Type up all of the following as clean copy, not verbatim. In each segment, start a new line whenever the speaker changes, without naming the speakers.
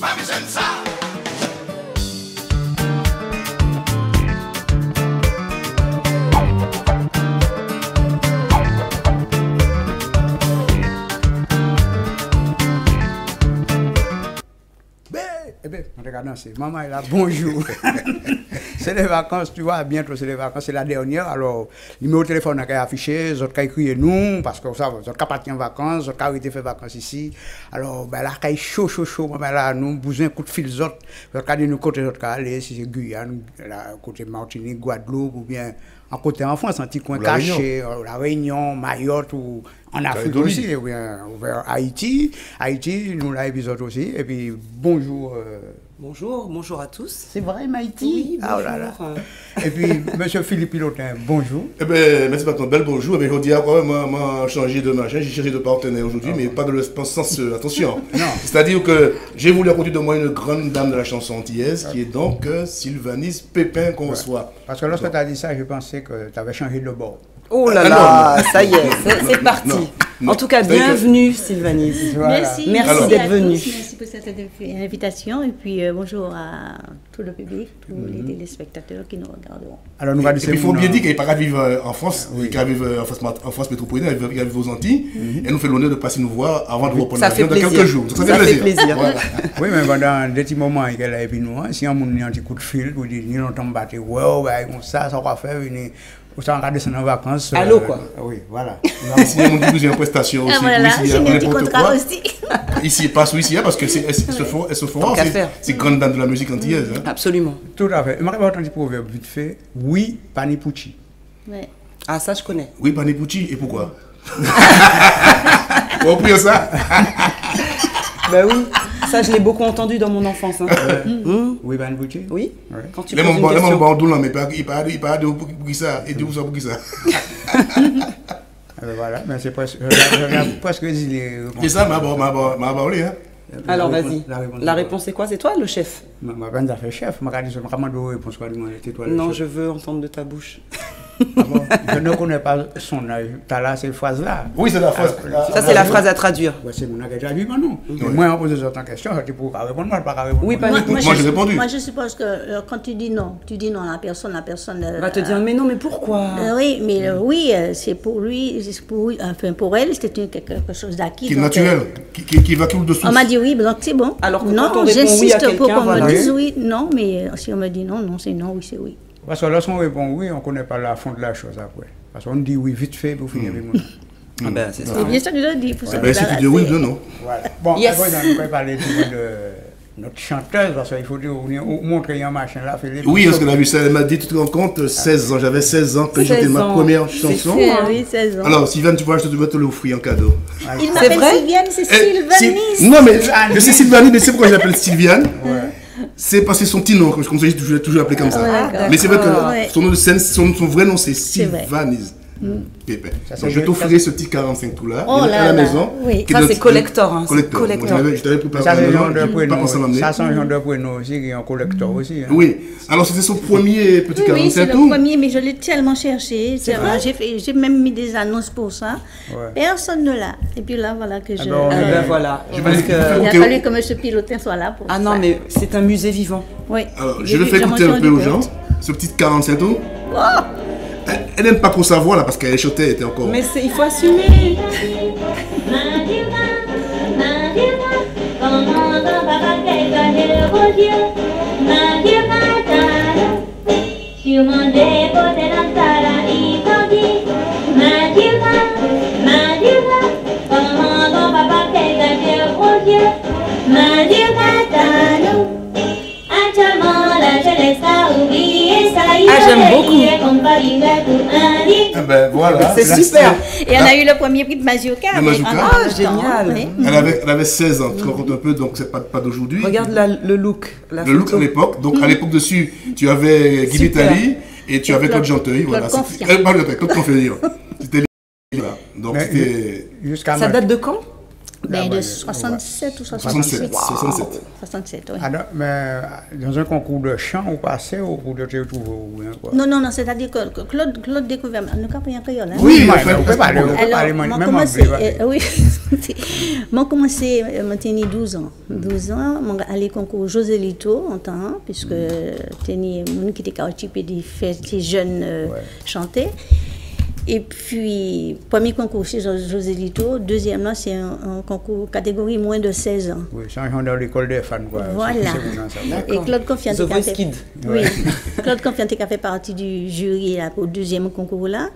Eh bien, on regarde danser. Maman est là, bonjour. C'est les vacances, tu vois, bientôt c'est les vacances, c'est la dernière. Alors, il met au téléphone, on a affiché, les autres qui écrit nous, parce que ça, les autres qui partent en vacances, les autres qui ont été fait vacances ici. Alors, ben là, quand il chaud, maman là, nous, besoin un coup de fil, les autres qui nous côté, les autres qui aller, si c'est Guyane, côté Martinique, Guadeloupe, ou bien en côté en France, un petit coin caché, la Réunion, Mayotte, ou en Afrique aussi, ou bien vers Haïti. Haïti, nous, l'épisode aussi. Et puis, bonjour.
Bonjour à tous.
C'est vrai, Maïti?
Oui, bonjour.
Ah, oh là là. Et puis, monsieur Philippe Pilotin, bonjour.
Eh bien, merci pour ton bel bonjour. Mais je dis, moi, changé de machin, j'ai changé de partenaire aujourd'hui, mais pas dans le sens, attention. C'est-à-dire que j'ai voulu à côté de moi une grande dame de la chanson antillaise, qui est donc Sylvanise Pépin qu'on soit.
Parce que lorsque tu as dit ça, je pensais que tu avais changé de bord.
Oh là là, ça y est, c'est parti. En tout cas, bienvenue Sylvanise.
Voilà.
Merci d'être venue.
Merci pour cette invitation et puis bonjour à tout le public, tous les téléspectateurs qui nous regarderont.
Alors,
il faut bien dire qu'il n'est pas qu'à vivre en France, qu'il va vivre en France métropolitaine, il va vivre aux Antilles. Et nous fait l'honneur de passer nous voir avant de reprendre l'avion dans quelques jours.
Ça fait plaisir.
Voilà. Oui, mais pendant des petits moments, il y a puis nous, si on a un petit coup de fil, vous dites, nous sommes battus, ça va faire venir. Ou ça, on va descendre en vacances.
Allô, quoi.
Oui, voilà.
Ici, on dit que j'ai une prestation aussi.
Voilà, j'ai un petit contrat aussi.
Ici, pas ici, parce que elles se font c'est grande dame de la musique antillaise.
Absolument.
Tout à fait. Je vais entendu le proverbe vite fait. Oui, panipucci.
Ouais.
Ah, ça, je connais.
Oui, panipucci. Et pourquoi? On prie ça.
Ben oui. Ça, je l'ai beaucoup entendu dans mon enfance. Hein.
Oui, panipucci.
Oui.
Ouais.
Quand tu poses une question.
Mais il parle de pour ça et de pour ça.
Voilà, mais c'est presque. Je presque dit.
C'est ça, m'a parlé. Hein.
Alors, vas-y. La réponse, c'est quoi? C'est toi, le chef?
Je ne suis pas chef.
Non, je veux entendre de ta bouche.
Je ne connais pas son âge. Tu as là cette phrase-là.
Oui, c'est la phrase.
Ça, c'est la phrase à traduire.
C'est mon âge traduit, non. Moi, on pose des autres questions. Tu peux répondre, moi, je ne peux pas répondre.
Oui,
moi, j'ai répondu.
Moi, je suppose que quand tu dis non à la personne
va te dire, mais non, mais pourquoi?
Oui, mais oui, c'est pour lui, enfin pour elle, c'était quelque chose d'acquis.
Qui est naturel, qui va coule de source.
On m'a dit oui, donc c'est bon.
Alors que
non,
quand on répond oui à quelqu'un,
pour qu'on me dise oui, non, mais si on me dit non, c'est non, oui, c'est oui.
Parce que lorsqu'on répond oui, on ne connaît pas la fond de la chose après. Parce qu'on dit oui vite fait pour finir avec moi.
Ah ben, c'est ça.
C'est bien ça que je le dis. Pour ça,
si tu dis oui, non.
Voilà. Bon, après, on va parler de notre chanteuse, parce qu'il faut montrer un machin là.
Oui, parce que la vu ça, elle m'a dit, tu te rends compte, 16 ans, j'avais 16 ans quand j'ai ma première chanson.
Oui, 16 ans.
Alors, Sylvain, tu vois, je te l'offrir en cadeau.
Il m'appelle Sylviane, c'est Sylvanise.
Non, mais c'est Sylvanise, mais c'est pourquoi je l'appelle Sylviane. C'est parce que c'est son petit nom, comme ça, j'ai toujours appelé comme ça. Mais c'est vrai que son nom de scène, son vrai nom, c'est Sylvanise. Pépin. Donc, je t'offrirai ce petit 45 tout là à la maison.
Oui.
Ça, c'est collector. Hein.
Collector. Je t'avais préparé
ça, c'est un genre de prénom aussi, qui est un collector aussi.
Oui. Alors, c'était son premier petit 45
Oui, c'est
tout.
le premier, mais je l'ai tellement cherché. J'ai même mis des annonces pour ça. Personne ne l'a. Et puis là, voilà que je.
Ben voilà.
Il a fallu que M. Pilotin soit là pour ça.
Ah non, mais c'est un musée vivant.
Oui.
Alors, je vais faire écouter un peu aux gens ce petit 45 tout. Elle n'aime pas trop sa voix là parce qu'elle chantait, elle était encore.
Mais il faut assumer. Ah, j'aime beaucoup.
Ben voilà.
C'est super.
Et on a eu le premier prix de Mazioka.
Ah, génial.
Elle avait 16 ans, tu te rends compte un peu, donc c'est pas d'aujourd'hui.
Regarde le look.
Le look à l'époque. Donc à l'époque dessus, tu avais Guy Vitali et tu avais Claude Janteuil. Voilà. Claude Confier. C'était là. Donc c'était.
Ça date de quand?
Ben, de 67 ou 68. 67, oui.
Alors, mais dans un concours de chant, ou passé, ou de te retrouver
Non, c'est-à-dire que Claude découvert. Nous avons pris un créole, hein?
Oui, on peut parler,
oui. Moi, commencé, j'ai 12 ans. 12 ans, j'ai allé au concours Joselito en temps, puisque j'ai mon qui était occupé de faire des jeunes chanter. Et puis, premier concours chez Joselito, deuxième là, c'est un concours catégorie moins de 16 ans.
Oui, changeant dans l'école des fans, quoi.
Voilà. Et Claude Confiante Claude Confiante qui a fait partie du jury là, pour le deuxième concours là.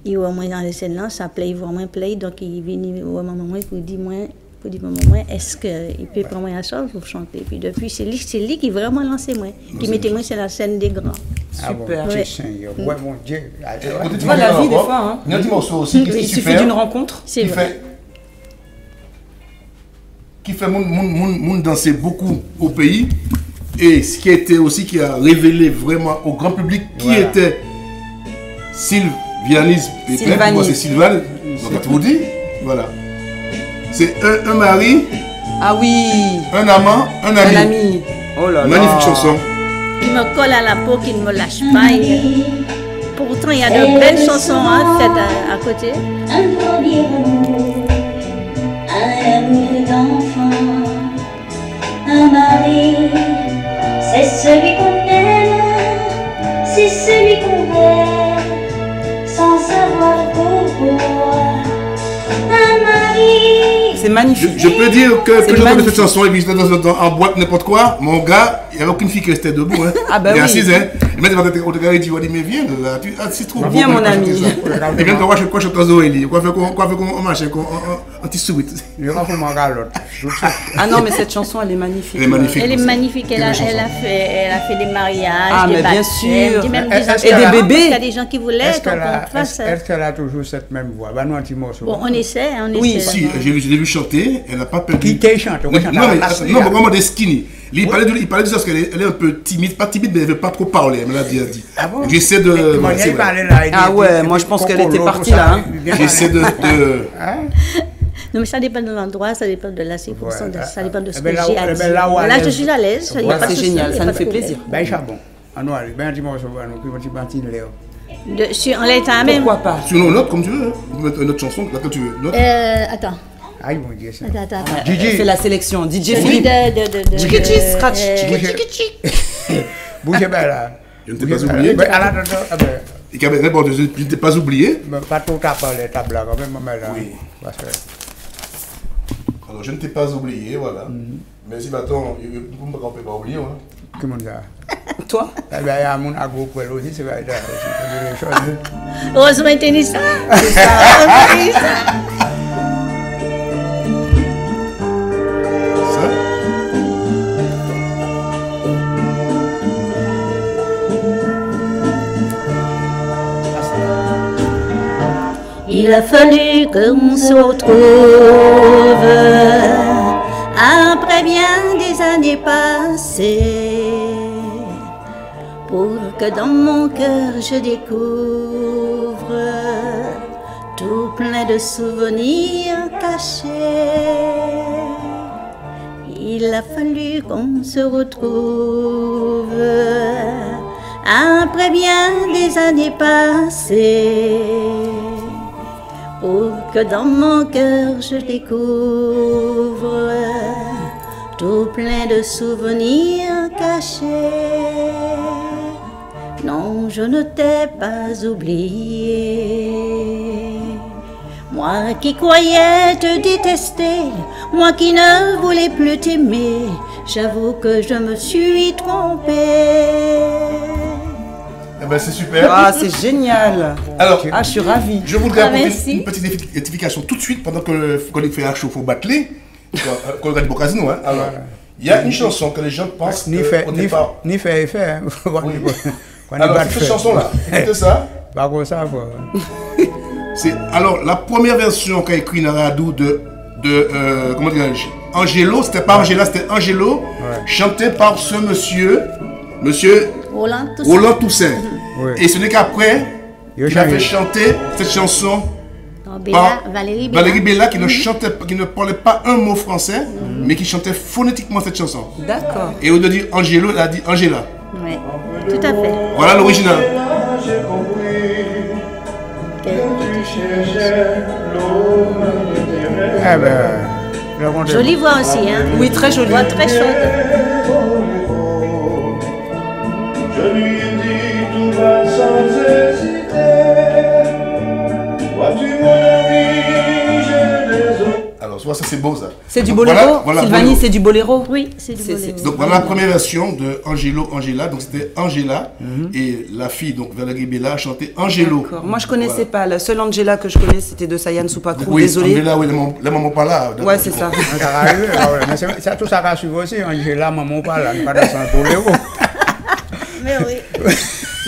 Il voit moi dans les scènes là, ça plaît, il voit moins play, donc il est venu au moment pour dire moi, est-ce qu'il peut prendre la chose pour chanter. Puis depuis, c'est lui qui vraiment lancé moi, qui mettait moi sur la scène des grands.
Super.
Ouais, mon Dieu.
Tu vois la vie des fois, hein.
Il y a un petit morceau aussi qui
il suffit d'une rencontre.
C'est vrai.
Qui fait monde danser beaucoup au pays, et ce qui a été aussi qui a révélé vraiment au grand public qui était Sylvianis Pépin. Moi c'est Sylvain, donc à tout dit, voilà. C'est un mari,
ah oui,
un amant, un ami.
Oh là là.
Magnifique chanson.
Il me colle à la peau, qui ne me lâche pas. Pourtant, il y a de belles chansons faites à côté.
Un premier amour, un amour d'enfant, un mari, c'est celui qu'on aime, c'est celui qu'on aime, sans savoir pourquoi. Un mari.
C'est magnifique.
Je peux dire que j'entendais cette chanson et puis j'étais en boîte n'importe quoi, mon gars, il n'y avait aucune fille qui restait debout. Hein.
Ah bah
il est
oui.
assise, hein. Et maintenant, au regard, il dit, mais viens là, c'est trop
Viens mon ami.
Et bien, quoi, je chante aux oreilles, quoi fait qu'on marche, un petit sourit.
Ah non, mais cette chanson, elle est magnifique.
Elle est magnifique.
Elle est magnifique, elle a fait des mariages,
ah,
des
mais bien sûr.
même
Et des bébés.
Il y a des gens qui voulaient qu'on fasse.
Est-ce qu'elle a toujours cette même voix? Bah, nous, un petit morceau.
Bon, on essaie.
Oui, si, je l'ai vu chanter, elle n'a pas perdu.
Qui chante?
Non, vraiment des skinny. Il parlait de ça parce qu'elle est un peu timide, pas timide, mais elle ne veut pas trop parler, elle me l'a dit.
Ah bon?
J'essaie de.
Ah ouais, moi je pense qu'elle était partie là. Hein.
J'essaie de.
Non, mais ça dépend de l'endroit, ça dépend de la circonstance, ça dépend de ce que
là,
j'ai à dire. Là, je suis à l'aise.
C'est génial, ça nous fait plaisir.
Ben, chabon. En noir, ben, un petit morceau, un petit bâtiment, Léo.
En l'état même.
Pourquoi pas?
Sur une autre, comme tu veux. Une autre chanson, là, quand tu veux.
Attends.
Aïe, mon Dieu, ça.
Attends.
Elle fait la sélection. DJ
Celui
Philippe.
de
Scratch.
Bougez bien là.
Je ne t'ai pas oublié. Et je ne t'ai pas oublié.
Pas trop taper les tables là, quand même, là.
Oui.
Parce que...
Alors, je ne t'ai pas oublié, voilà. Mais si maintenant, on ne peut pas oublier.
Comment ça?
Toi?
Eh bien, il y a mon agro pour elle aussi, c'est vrai.
Heureusement, tennis ça.
C'est ça.
Il a fallu qu'on se retrouve après bien des années passées pour que dans mon cœur je découvre tout plein de souvenirs cachés. Il a fallu qu'on se retrouve après bien des années passées pour que dans mon cœur je découvre tout plein de souvenirs cachés. Non, je ne t'ai pas oublié. Moi qui croyais te détester, moi qui ne voulais plus t'aimer, j'avoue que je me suis trompée.
Eh ben c'est super.
Ah, c'est génial.
Alors,
je suis ravie.
Je voudrais apporter une petite rectification tout de suite pendant que il fait un show pour battre qu'on regarde au casino. Hein. Alors, il y a une chanson que les gens pensent
ni fait effet.
Alors, cette chanson-là, écoutez ça.
Pas comme ça, quoi.
Alors, la première version qu'a écrit Naradou de comment dirais-je, Angelo, c'était pas Angela, c'était Angelo, chanté par ce monsieur Roland Toussaint. Et ce n'est qu'après qu'il avait chanté cette chanson Valérie Bella qui ne chantait, qui ne parlait pas un mot français, mais qui chantait phonétiquement cette chanson.
D'accord.
Et au lieu de dire Angelo, elle a dit Angela.
Oui, tout à fait.
Voilà l'original.
Jolie voix aussi, hein?
Oui, très jolie.
Voix très chaude.
Je lui ai dit tout va sans hésiter. Vois-tu mon ami, j'ai des autres.
Alors, soit ça c'est beau ça.
C'est du boléro.
Voilà,
Sylvanie,
boléro.
c'est du boléro.
Oui, c'est du boléro.
Donc voilà la première version de Angela. Donc c'était Angela et la fille, donc Valérie Bella, chantait Angelo.
D'accord. Moi, je connaissais pas. La seule Angela que je connais, c'était de Sayan Soupakrou.
Oui,
Désolée.
Angela, oui, la maman pas là.
Ouais, c'est ça.
Mais ça, tout ça va suivre aussi. Angela, maman, pas là, pas dans son boléro.
Mais oui.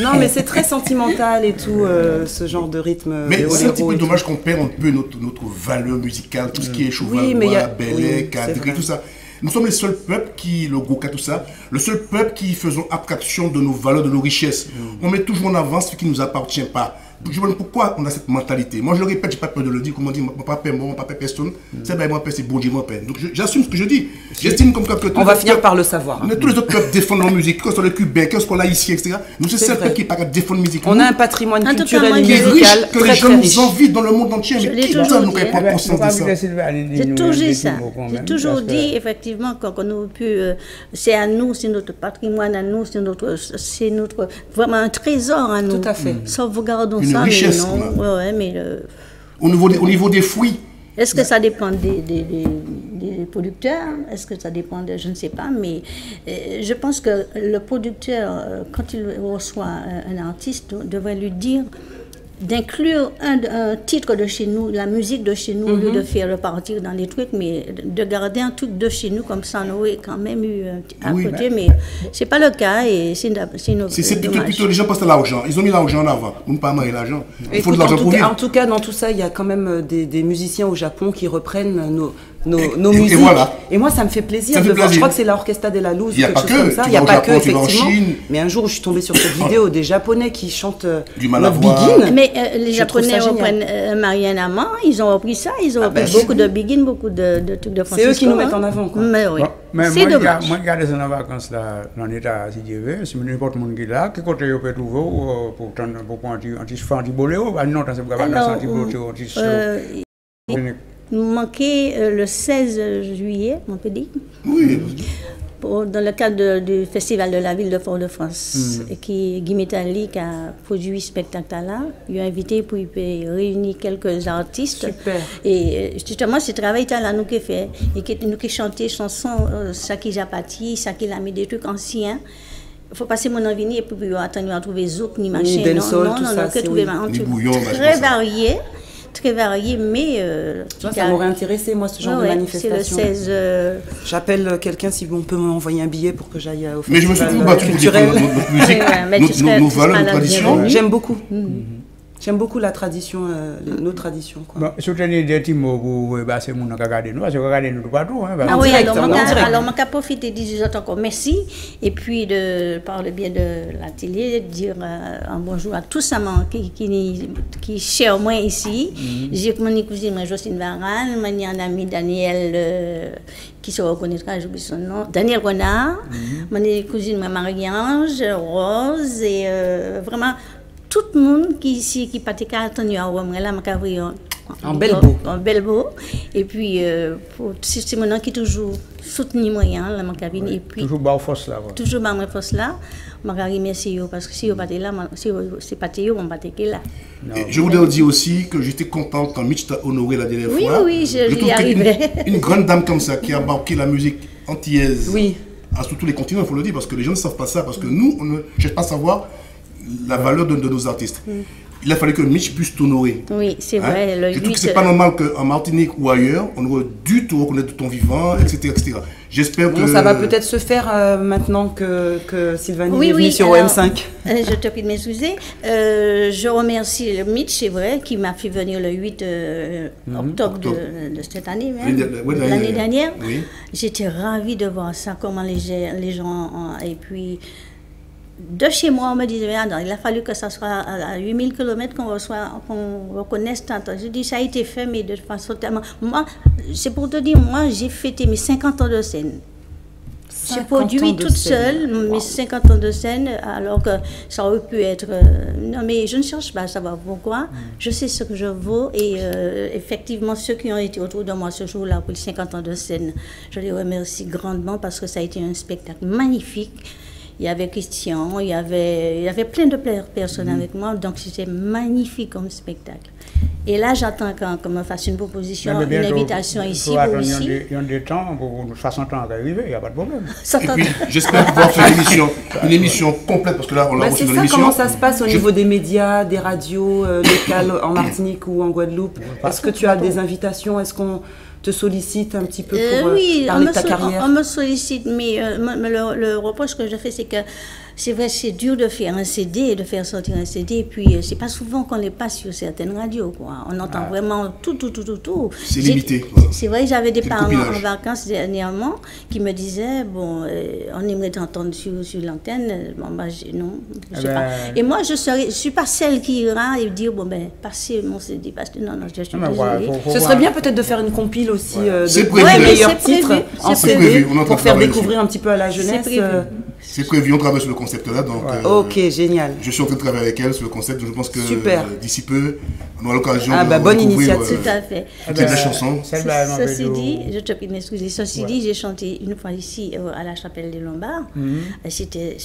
Non, mais c'est très sentimental et tout, ce genre de rythme.
Mais c'est un petit peu
et
dommage qu'on perd un peu notre valeur musicale, tout ce qui est Chouva,
Oui, mais il y a-
Belé,
oui,
Kadri,
c'est vrai.
tout ça. Nous sommes les seuls peuples qui, le Goka, tout ça, le seul peuple qui faisons abstraction de nos valeurs, de nos richesses. On met toujours en avant ce qui ne nous appartient pas. Je me demande pourquoi on a cette mentalité. Moi, je le répète, je n'ai pas peur de le dire. Comme on dit, mon papa est mort, mon papa est personne. C'est bien, mon père, c'est bon Dieu, mon père. Donc, j'assume ce que je dis. J'estime comme que
On va finir par le savoir.
Mais tous les autres peuples défendent leur musique, que ce soit le Cubain, que ce soit l'Haïtien, etc. Nous, c'est
C'est
seul
vrai.
peuple qui paraît défendre la musique.
On a un patrimoine
En tout cas,
culturel
moi,
et
qui est riche,
musical
que les
très
gens
très
nous
riche.
envient dans le monde entier.
Je
Mais
l'ai
qui
toujours
doit
dit,
nous
hein.
prendre conscience de ça?
J'ai toujours dit ça. J'ai toujours dit, effectivement, qu'on a pu. C'est à nous, c'est notre patrimoine à nous, c'est notre vraiment un trésor à nous.
Tout à fait.
Sauvegardons
Une
ça,
richesse,
mais
on
non. Ouais, mais
Au niveau des fruits.
est-ce que ça dépend des producteurs? Est-ce que ça dépend de. Je ne sais pas, mais je pense que le producteur, quand il reçoit un artiste, devrait lui dire d'inclure un titre de chez nous, la musique de chez nous, au lieu de faire repartir dans les trucs, mais de garder un truc de chez nous, comme ça, on aurait quand même eu à
Oui,
côté, mais c'est pas le cas, et c'est
C'est
dommage.
plutôt les gens passent à l'argent. Ils ont mis l'argent en avant. On ne peut pas marier l'argent. Il faut de
Écoute,
l'argent pour
en
vivre.
tout cas, dans tout ça, il y a quand même des musiciens au Japon qui reprennent nos
Et
musiques.
voilà.
Et moi, ça me fait plaisir
Ça
de
fait
voir. Je
plaisir.
crois que c'est la Orchestra de la Luz,
Il y a
quelque
pas
chose
que.
comme ça.
Tu
Il n'y a
vas au
pas
Japon,
que,
tu vas en
effectivement.
Chine.
Mais un jour, je suis tombée sur cette vidéo des Japonais qui chantent
Du
le
Malavoie.
Begin.
Mais les
Je trouve
Japonais
ça génial.
reprennent Marianne Amand, ils ont repris ça, ils ont repris
ben,
beaucoup de Begin, beaucoup de trucs de Francisco.
eux qui nous mettent
hein.
en avant, quoi.
Mais oui,
Mais
c'est
moi,
dommage.
moi, je garde ça en vacances là, dans l'état, si Dieu veut. Si n'importe monde qui est là, qui côté vous pouvez trouver pour un petit boléro, non, c'est pour
Alors,
un petit boléro, un petit slow.
Nous manquait le 16 juillet, on peut dire,
Oui.
dans le cadre du Festival de la ville de Fort-de-France, et qui Guy Métalli qui a produit ce spectacle-là. Il a invité pour réunir quelques artistes.
Super.
Et justement, ce travail-là, nous qui fait, et qui nous qui chantait chansons, ça qui j'ai pâti, ça qui a mis des trucs anciens. Il faut passer mon envie et puis attendre à trouver zouk ni machin.
dancehall, tout ça,
que
c'est
trouver
oui.
Ni bouillon, bah,
très
c'est ça.
varié. Très varié, mais
Tu vois, ça m'aurait intéressé, moi, ce genre de
c'est
manifestation.
le 16.
J'appelle quelqu'un si on peut m'envoyer un billet pour que j'aille au
Mais je me suis
festival
toujours battu pour
culturel.
défendre notre musique,
Ouais, mais tu serais-
nos
tu
valeurs,
seras
nos
la
traditions.
bienvenue.
J'aime beaucoup. J'aime beaucoup la tradition, nos traditions. Quoi.
Bon, soutenir des petits mots pour passer mon regarder nous, parce que regarder nous partout. Hein,
Ah oui,
direct,
alors
en
on
direct.
va profiter de dire encore merci et puis par le biais de la télé dire un bonjour à tous qui chèrent moi ici. J'ai mon cousine moi Jocelyne Varane, mon ami Daniel qui se reconnaîtra, j'oublie son nom, Daniel Renard, mon cousine Marie-Ange, Rose et vraiment tout le monde qui ici qui pratique à tenir à Rome là
En bel beau.
En bel beau. Et puis, pour c'est mon nom qui toujours soutenu moyen là ma cabine et puis
toujours bas force là.
toujours bas force là. Je remercie parce que si vous pas là, si c'est pas yo, on pas là.
Et je voudrais dire aussi que j'étais content quand Mitch t'a honoré la dernière
Oui,
fois.
oui, je
trouve
y arrivais.
Une grande dame comme ça qui a marqué la musique antillaise
Oui.
sur tous les continents, il faut le dire, parce que les gens ne savent pas ça, parce que nous, on ne cherche pas à savoir la valeur de nos artistes. Il a fallu que Mitch puisse t'honorer.
Oui, c'est vrai. Le
Je trouve
8,
que c'est pas normal qu'en Martinique ou ailleurs, on aurait dû te reconnaître de ton vivant, etc. etc. J'espère
Bon,
que...
ça va peut-être se faire maintenant que Sylvanie
Oui,
est venue
oui,
sur
alors,
OM5.
Je te prie de m'excuser. Je remercie le Mitch, c'est vrai, qui m'a fait venir le 8 octobre de cette année, même, l'année dernière.
Oui.
J'étais ravie de voir ça, comment les gens et puis de chez moi, on me disait, mais non, il a fallu que ça soit à 8000 km qu'on reconnaisse tant. Je dis, ça a été fait, mais de façon tellement... Moi, c'est pour te dire, moi, j'ai fêté mes 50 ans de scène. J'ai produit toute seule mes 50 ans de scène, alors que ça aurait pu être... non, mais je ne cherche pas à savoir pourquoi. Je sais ce que je vaux et effectivement, ceux qui ont été autour de moi ce jour-là pour les 50 ans de scène, je les remercie grandement parce que ça a été un spectacle magnifique. Il y avait Christian, il y avait plein de personnes avec moi, donc c'était magnifique comme spectacle. Et là, j'attends qu'on me fasse une proposition, une invitation ici.
Il y a des temps, pour 60 ans arriver, il n'y a pas de problème.
Et puis, j'espère pouvoir faire une émission complète, parce que là, on l'a reçu dans l'émission.
Comment ça se passe au niveau des médias, des radios locales en Martinique ou en Guadeloupe? Est-ce que tu as des invitations? Est-ce qu'on te sollicite un petit peu pour parler de ta carrière?
On me sollicite, mais le reproche que je fais, c'est que c'est vrai, c'est dur de faire un CD, de faire sortir un CD, et puis c'est pas souvent qu'on les passe sur certaines radios, quoi. On entend vraiment tout.
C'est limité.
C'est vrai, j'avais des parents en vacances dernièrement qui me disaient, bon, on aimerait t'entendre sur l'antenne. Bon, bah, non, je sais pas. Et moi, je suis pas celle qui ira et dire, bon, ben, passez mon CD, parce que non, je suis désolée.
Ce serait bien peut-être de faire une compile aussi
de
meilleurs titres en CD pour faire découvrir un petit peu à la jeunesse.
C'est prévu, on travaille sur le concept-là, donc
ok, génial.
Je suis en train de travailler avec elle sur le concept, donc je pense que d'ici peu, on aura l'occasion
de
bonne
initiative.
Tout à fait.
Des belles chansons.
Ceci dit, je te prie d'excuser, ceci dit, j'ai chanté une fois ici à la Chapelle des Lombards. C'était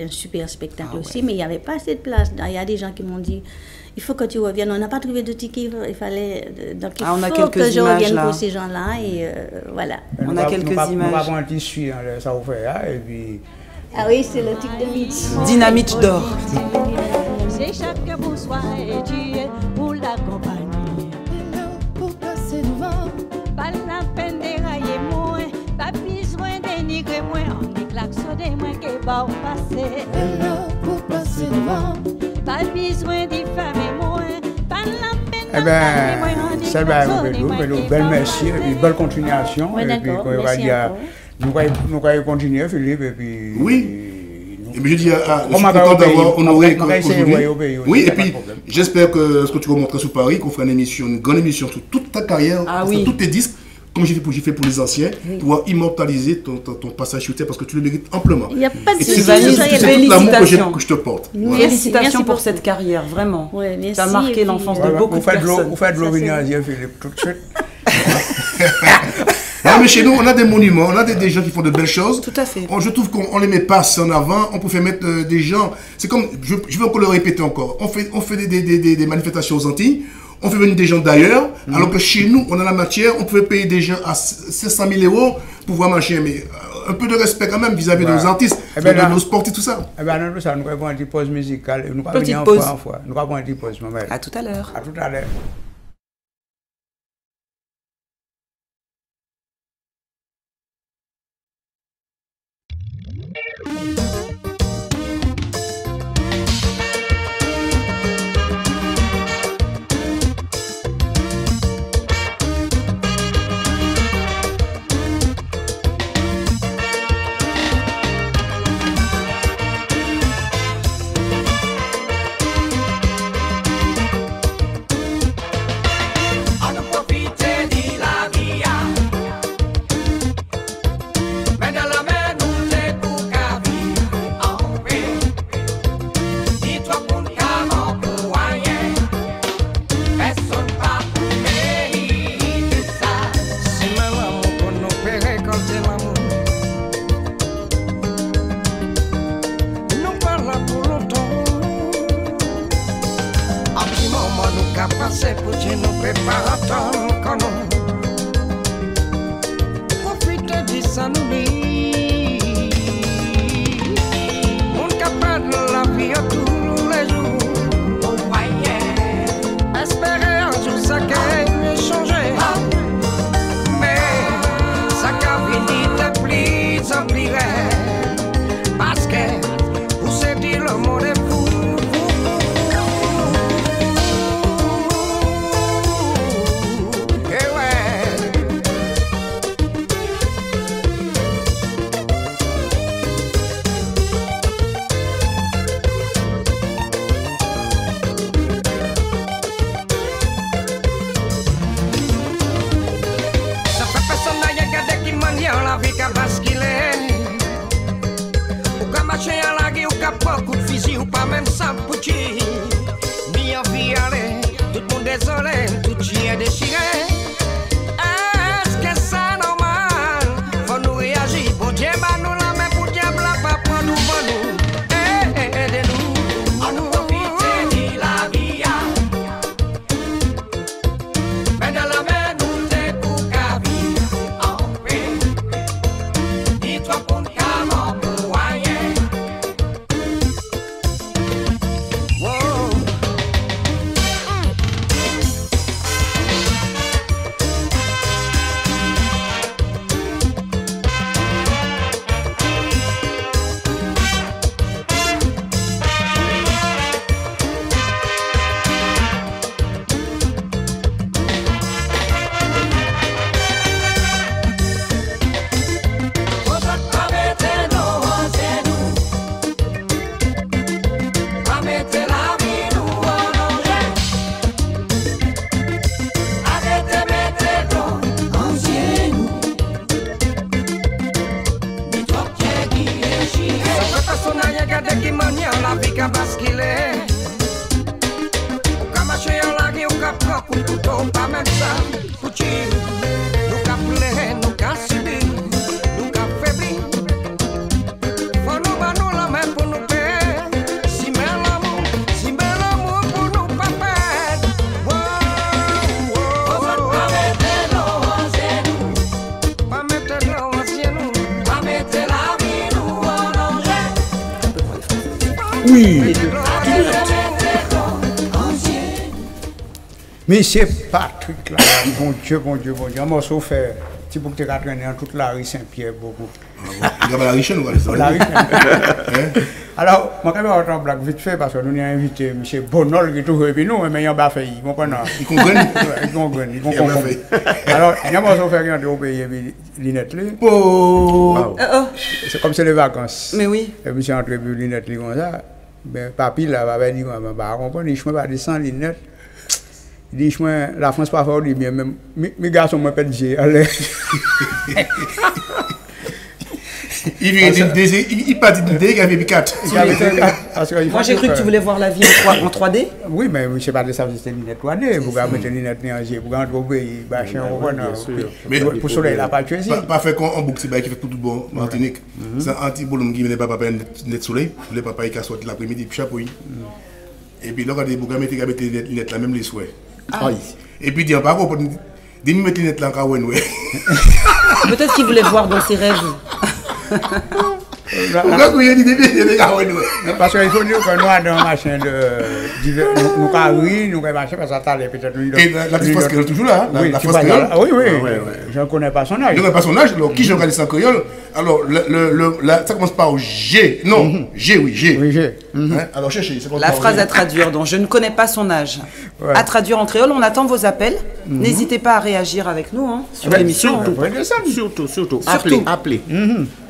un super spectacle aussi, mais il n'y avait pas assez de place. Il y a des gens qui m'ont dit, il faut que tu reviennes. On n'a pas trouvé de ticket, il fallait... Donc il faut que je revienne pour ces gens-là, et voilà.
On a quelques images.
On va prendre un tissu, ça vous fait, et puis...
Ah oui, c'est le tic de Mitch.
Dynamite d'or.
C'est chaque bonsoir et tu es pour l'accompagner. Pour passer devant. Pas la peine dérailler moins, pas besoin dénigrer moins. On est klaxonné moins que va passer. Pour passer devant. Pas besoin diffamer moins, pas la peine
dérailler moins. C'est bien, belle merci, et puis belle continuation.
Oui, d'accord, merci encore.
Nous allons continuer, Philippe, et puis...
Oui. Et puis je dis, je suis content d'avoir honoré aujourd'hui. Oui, et puis j'espère que ce que tu vas montrer sur Paris, qu'on fera une grande émission sur toute ta carrière, sur tous tes disques, comme j'ai fait pour les anciens, pour immortaliser ton passage sur terre, parce que tu le mérites amplement.
Il n'y a pas de
souci. C'est tout l'amour que je te porte.
Félicitations pour cette carrière, vraiment. Tu as marqué l'enfance de beaucoup de personnes.
Vous faites de l'eau Philippe, tout de suite.
Non, mais chez nous, on a des monuments, on a des gens qui font de belles choses.
Tout à fait.
Je trouve qu'on les met pas assez en avant. On peut mettre des gens. C'est comme, je vais encore le répéter encore. On fait des manifestations aux Antilles. On fait venir des gens d'ailleurs. Alors que chez nous, on a la matière. On pouvait payer des gens à 500 000 € pour pouvoir marcher. Mais un peu de respect quand même vis-à-vis de nos artistes, de nos sportifs, tout ça.
Eh bien, nous allons prendre une petite pause musicale. Nous allons
petite pause.
Nous allons prendre une petite pause, maman.
À tout à l'heure.
À tout à l'heure.
Mais dans la mer, nous les boucavis. même ça bouti. Ni envie aller, tout le monde désolé, tout chien déchiré. Est-ce que c'est normal? Faut nous réagir, bon Dieu, bah nous la main pour diable, la pas pour nous, pour nous. Aidez-nous. On nous profite de la vie. Mais dans la main, nous t'es pour qu'à vivre en paix. Dis-toi pour nous qu'à m'envoyer.
Oui. Monsieur Patrick, là, bon Dieu, bon Dieu, bon Dieu. Un morceau fait, petit bout que tu as traîné en toute la rue Saint-Pierre, beaucoup.
Il y a la riche, ou quoi?
La riche. Alors, je vais faire un blague vite fait parce que nous avons invité M. Bonol qui est toujours avec nous, mais il y a un fait, il comprend.
Il comprend.
Il comprend. Alors, il y a un morceau fait qui est au pays, Linette.
Oh!
C'est comme c'est les vacances.
Mais oui.
Et monsieur entre Linette comme ça. Ben, papy là va dire bah comprendre je me pas descendre Linette. Il dit je la France pas fort dit bien même mes garçons me pète Dieu allez.
Il pas dit qu'il y avait 4.
Moi j'ai cru que tu voulais voir la vie en 3D.
Oui, mais je sais pas de ça c'était lunettes 3D, vous mettre une lunette en G, vous rentrer au pays, bachin
mais
pour soleil là pas tuer.
Pas fait qu'on boucle c'est qui fait pour tout bon Martinique. C'est anti bolum qui venait pas papa net soleil, les papa qui sortent l'après-midi puis chapeau. Et puis là quand des bouga mettre les lunettes là même les souhaits. Et puis dire pas quoi des mettre les lunettes là encore ouais.
Peut-être qu'il voulait voir dans ses rêves.
Parce qu'il faut dire que nous avons un machin de. Nous avons ri, nous avons marché parce que ça allait peut-être.
Et la petite France toujours là. La France créole.
Oui, je ne connais pas son âge.
Je ne connais pas son âge. Alors, qui je regarde sans créole? Alors, ça commence par G. Non, G, oui, G.
Oui, G.
Alors, cherchez.
La phrase à traduire, donc je ne connais pas son âge. À traduire en créole, on attend vos appels. N'hésitez pas à réagir avec nous sur l'émission.
Surtout. Appelez.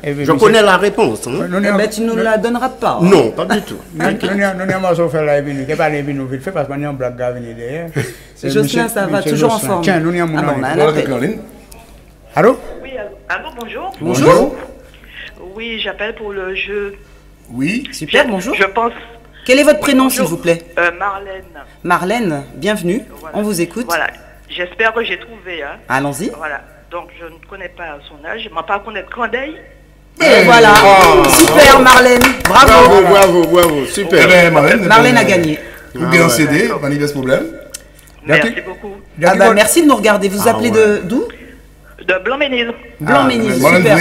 Je connais la réponse.
Mais tu ne nous la donneras pas.
Non, pas du tout.
Nous avons fait la vie, nous avons vite fait parce qu'on a un blague à venir derrière.
Jocelyn, ça va toujours en forme.
Tiens, nous avons
un appel.
Allô?
Oui, allô, bonjour.
Bonjour.
Oui, j'appelle pour le jeu.
Oui.
Super, bonjour.
Je pense.
Quel est votre prénom, s'il vous plaît?
Marlène.
Marlène, bienvenue. Voilà. On vous écoute.
Voilà. J'espère que j'ai trouvé. Hein.
Allons-y.
Voilà. Donc, je ne connais pas son âge. Je ne m'en pas connaître Candeille.
Et voilà. Super, Marlène.
Bravo. Super.
Marlène a gagné.
Vous bien en CD, pas de problème.
Merci beaucoup.
Merci de nous regarder. Vous appelez d'où?
De Blanc-Ménil.
Blanc-Ménil, super.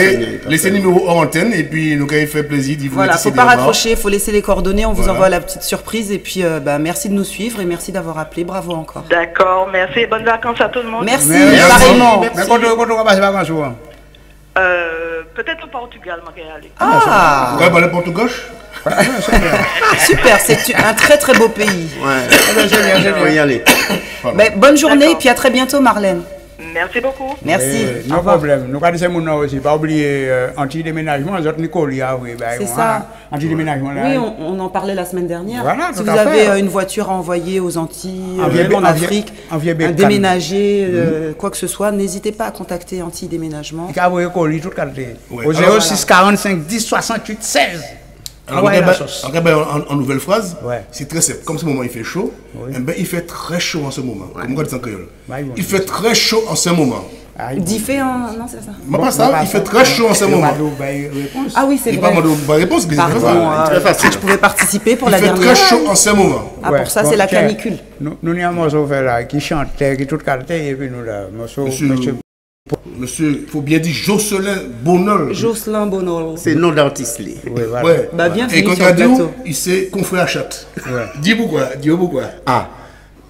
Laissez le numéro hors antenne et puis nous avons fait plaisir d'y vous
voilà, faut pas raccrocher, il faut laisser les coordonnées, on vous envoie la petite surprise et puis merci de nous suivre et merci d'avoir appelé, bravo encore.
D'accord, merci et bonnes vacances à tout le monde.
Merci, pareillement.
Mais quand on va passer les vacances où?
Peut-être au Portugal, moi, aller.
Ah, vous allez pour gauche?
Super, c'est un très très beau pays.
On va y aller.
Bonne journée et puis à très bientôt, Marlène.
Merci beaucoup.
Merci.
No problème. Nous avons ces gens aussi. Pas oublier anti-déménagement.
C'est ça.
Anti-déménagement.
Oui, on en parlait la semaine dernière.
Voilà,
si vous avez une voiture à envoyer aux Antilles, en Afrique, un déménager, quoi que ce soit, n'hésitez pas à contacter Anti-Déménagement.
Au 06 45 10 68 16.
Alors, en nouvelle phrase, c'est très simple. Comme ce moment il fait chaud, il fait très chaud en ce moment. Comme on dit en créole. Il fait très chaud en ce moment.
Dit fait en... Non, c'est ça.
Pas ça, il fait très chaud en ce moment.
Ah oui, c'est vrai.
Pas réponse, mais
pardon, très facile. Je pouvais participer pour la dernière.
Il fait très chaud en ce moment.
Ah, pour ça, c'est la canicule.
Nous, il y a un morceau là qui chantait, qui tout cantait, et puis nous là,
Monsieur, il faut bien dire Jocelyn Bonol.
Jocelyn Bonol.
C'est le nom d'artiste.
Oui, voilà.
Bah, bien
et quand il a dit, il s'est confrère à chat. Dis pourquoi.
Ah.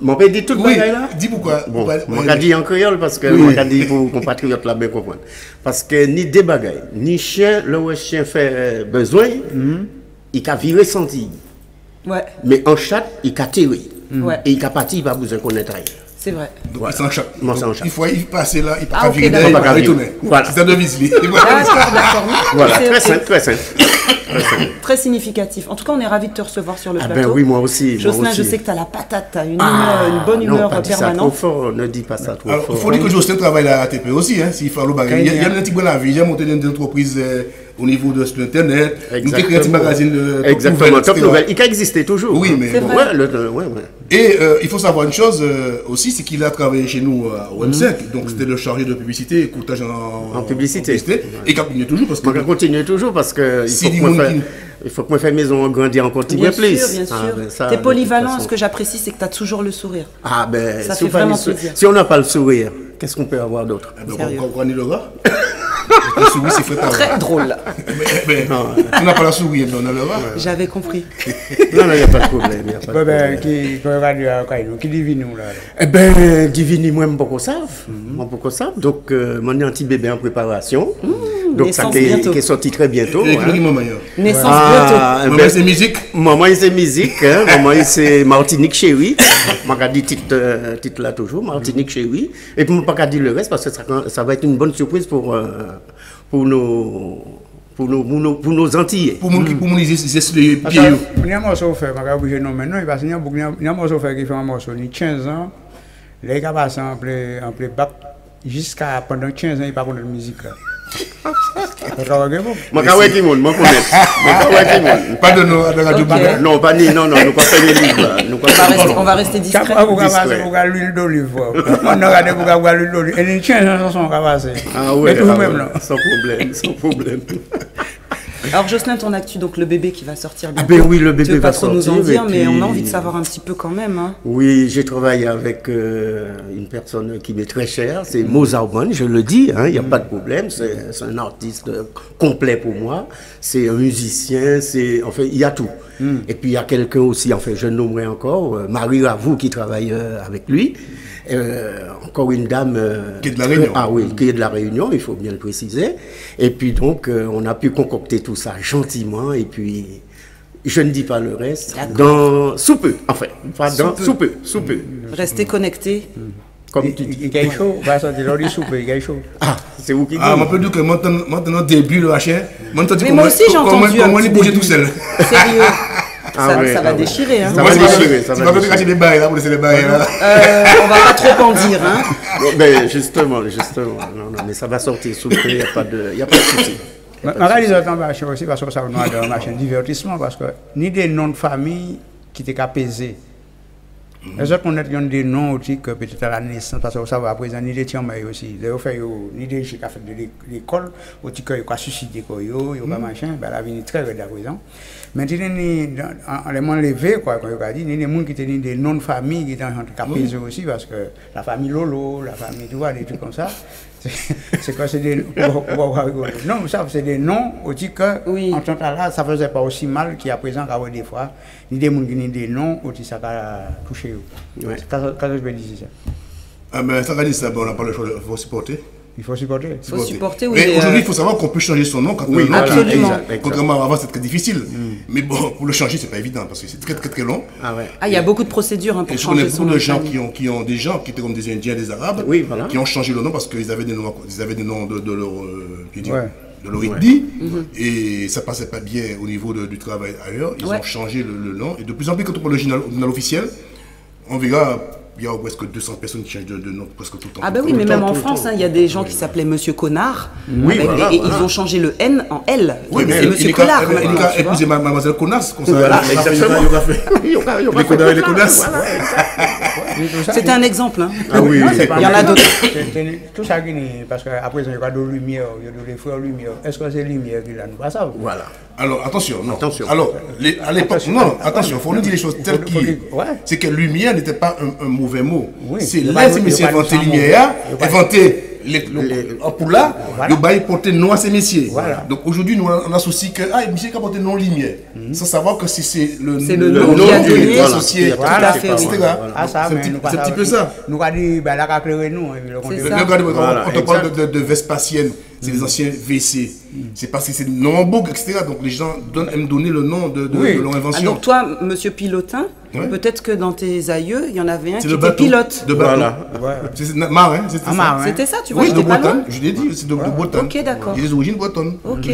Mon père dit tout le bagaille là.
Dis pourquoi.
Bon, on a dit en créole parce que on a dit pour compatriotes là bien comprendre. Parce que ni des bagailles, ni chien, le chien fait besoin, il a viré senti.
Ouais.
Mais en chat, il a tiré.
Ouais.
Et il a parti, il va besoin connaître rien.
C'est vrai.
Donc il s'en chat.
Il
faut y passer là, il peut
pas
virer, il va retourner. Voilà. C'est ça de visite.
D'accord.
Voilà, très simple, très simple.
Très significatif. En tout cas, on est ravis de te recevoir sur le plateau.
Ben oui, moi aussi.
Jocelyn, je sais que tu as la patate, tu as une bonne humeur permanente.
Ça trop fort, ne dis pas ça trop fort.
Il faut dire que Jocelyn travaille à la ATP aussi, hein, s'il fait le bagage. Il y a un petit peu la vie, j'ai monté une entreprise au niveau de l'internet, une petite magazine de
Exactement, Top Nouvelle. Il a existé toujours.
Oui, mais
c'est vrai.
Et il faut savoir une chose aussi, c'est qu'il a travaillé chez nous au M5, donc c'était le chargé de publicité, écoutage en publicité. Et il continue toujours parce que.
Il continue toujours parce que. Il faut que moi fasse maison grandir encore un petit peu plus.
Bien sûr. Tu es polyvalent, ce que j'apprécie, c'est que tu as toujours le sourire.
Ah ben,
ça fait vraiment plaisir.
Si on n'a pas le sourire, qu'est-ce qu'on peut avoir d'autre?
On y le rat. La souris, c'est fait
très drôle.
Mais on n'a pas la souris, mais on a le rat.
J'avais compris.
Non, il n'y a pas de problème.
Qui divine nous là?
Eh bien, divine, moi, je ne sais pas. Donc, mon petit bébé en préparation. Donc, ça qui est sorti très bientôt.
Naissance bientôt.
Maman, c'est musique.
Maman, c'est musique. Maman, c'est Martinique Chérie. Je vais dire titre là toujours, Martinique Chérie. Et puis, je ne vais pas dire le reste parce que ça va être une bonne surprise pour nos Antillais.
Pour nous, les pieds.
Il y a un morceau fait, je vais obligé de nommer maintenant, parce qu'il y a un morceau fait qui fait un morceau, il y a 15 ans, les gars passent en plein bac, jusqu'à pendant 15 ans, ils ne parlent pas de musique.
Je connais.
Pas de nous à la radio.
Non, pas ni, non, nous ne pas faire les livres.
On va rester discret.
On va l'huile d'olive. On a regardé pour l'huile d'olive. Et les 15 ans sont passés.
Ah oui, sans problème.
Alors Jocelyn, ton actu, donc le bébé qui va sortir bientôt.
Ben oui, le bébé va sortir.
Tu veux pas trop nous en dire, mais on a envie de savoir un petit peu quand même. Hein.
Oui, j'ai travaillé avec une personne qui m'est très chère, c'est Mozart Bonne, je le dis, il n'y a pas de problème, c'est un artiste complet pour moi, c'est un musicien, enfin il y a tout. Et puis il y a quelqu'un aussi, enfin je nommerai encore, Marie Ravou qui travaille avec lui. Encore une dame
qui est de la Réunion.
Ah oui, qui est de la Réunion, il faut bien le préciser. Et puis donc, on a pu concocter tout ça gentiment. Et puis, je ne dis pas le reste. Dans sous peu, enfin, pas dans sous peu.
Restez connectés.
Comme tu dis.
Il y a chaud, va sortir l'ordi soupe, il y a chaud.
Ah, c'est vous qui dites.
Ah, on peut dire que maintenant début le H1.
Mais moi aussi j'ai entendu.
Comment il bouge tout seul.
Sérieux. Ça va déchirer. Hein.
Ça va déchirer. Tu vas pas cacher les bails là pour laisser les bails là.
On va pas trop en dire. Hein.
Mais justement. Non, mais ça va sortir sous peu, il n'y a pas de souci.
Je réalise un marché aussi parce que ça va être un marché de divertissement parce que ni des noms de famille qui étaient apaisés. Les autres, on a des noms aussi que peut-être à la naissance, parce que ça va à présent, ni des tiens aussi. Ni des gens qui ont fait de l'école, ou qui ont suscité, ils ont pas machin, la vie est très raide à présent. Mais en les levé, quoi, comme je dis, il y a des gens qui ont des noms de famille qui sont apaisés aussi, parce que la famille Lolo, la famille, tu vois, des trucs comme ça. C'est quoi, c'est des. Non, ça, c'est des noms aussi que, en tant que là, ça faisait pas aussi mal qu'à présent, qu'à des fois, ni des gens qui ont des noms, aussi ça va toucher. Quand je vais dire ça.
Ah, mais ça va dire ça, on n'a pas le choix, il faut supporter.
Il faut supporter.
Oui. Mais aujourd'hui, il faut savoir qu'on peut changer son nom quand on a un nom. Contrairement à avant, c'était très difficile. Mais bon, pour le changer, c'est pas évident parce que c'est très long.
Il y a beaucoup de procédures pour changer son nom.
Et je connais beaucoup de gens qui ont des gens qui étaient comme des Indiens, des Arabes, qui ont changé le nom parce qu'ils avaient des noms de leur ethnie et ça passait pas bien au niveau du travail ailleurs. Ils ont changé le nom et de plus en plus, quand on prend le journal officiel, on verra il y a presque 200 personnes qui changent de nom presque tout le temps.
Ah ben oui, mais même en France, il y a des gens qui s'appelaient Monsieur Connard.
Oui,
et ils ont changé le N en L.
Oui, mais
c'est Monsieur Collard.
Il a épousé mademoiselle Connasse, comme ça.
Voilà, exactement.
Les connards et les connasses.
C'était un exemple. Hein.
Ah oui,
il y en a d'autres.
Tout ça qui est, parce qu'après, il y a de lumière, il y a des frères lumière. Est-ce que c'est lumière qui l'a nous pas ça?
Voilà.
Alors, attention, non.
Attention.
Alors, à l'époque, non, attention, il faut nous dire les choses telles qu'il. C'est que lumière n'était pas un mauvais mot. C'est là que monsieur inventé lumière, inventé pour là, le bail portait nom à ces messieurs. Donc aujourd'hui, nous on associe que monsieur qui a porté nom lumière, sans savoir que c'est le nom
qui a donné
associé.
Tout à fait.
C'est un petit peu ça.
Nous avons dit, la caclée nous.
On te parle de Vespasienne, c'est les anciens WC. C'est parce que c'est Nombourg, etc. Donc les gens aiment donner le nom de leur invention.
Donc toi, monsieur Pilotin, peut-être que dans tes aïeux, il y en avait un qui était pilote.
De bateau. C'est marin, c'était ça.
C'était ça, tu vois.
Oui, de Bretagne, je l'ai dit, c'est de Bretagne.
Ok, d'accord.
Il y a des origines bretonnes.
Ok.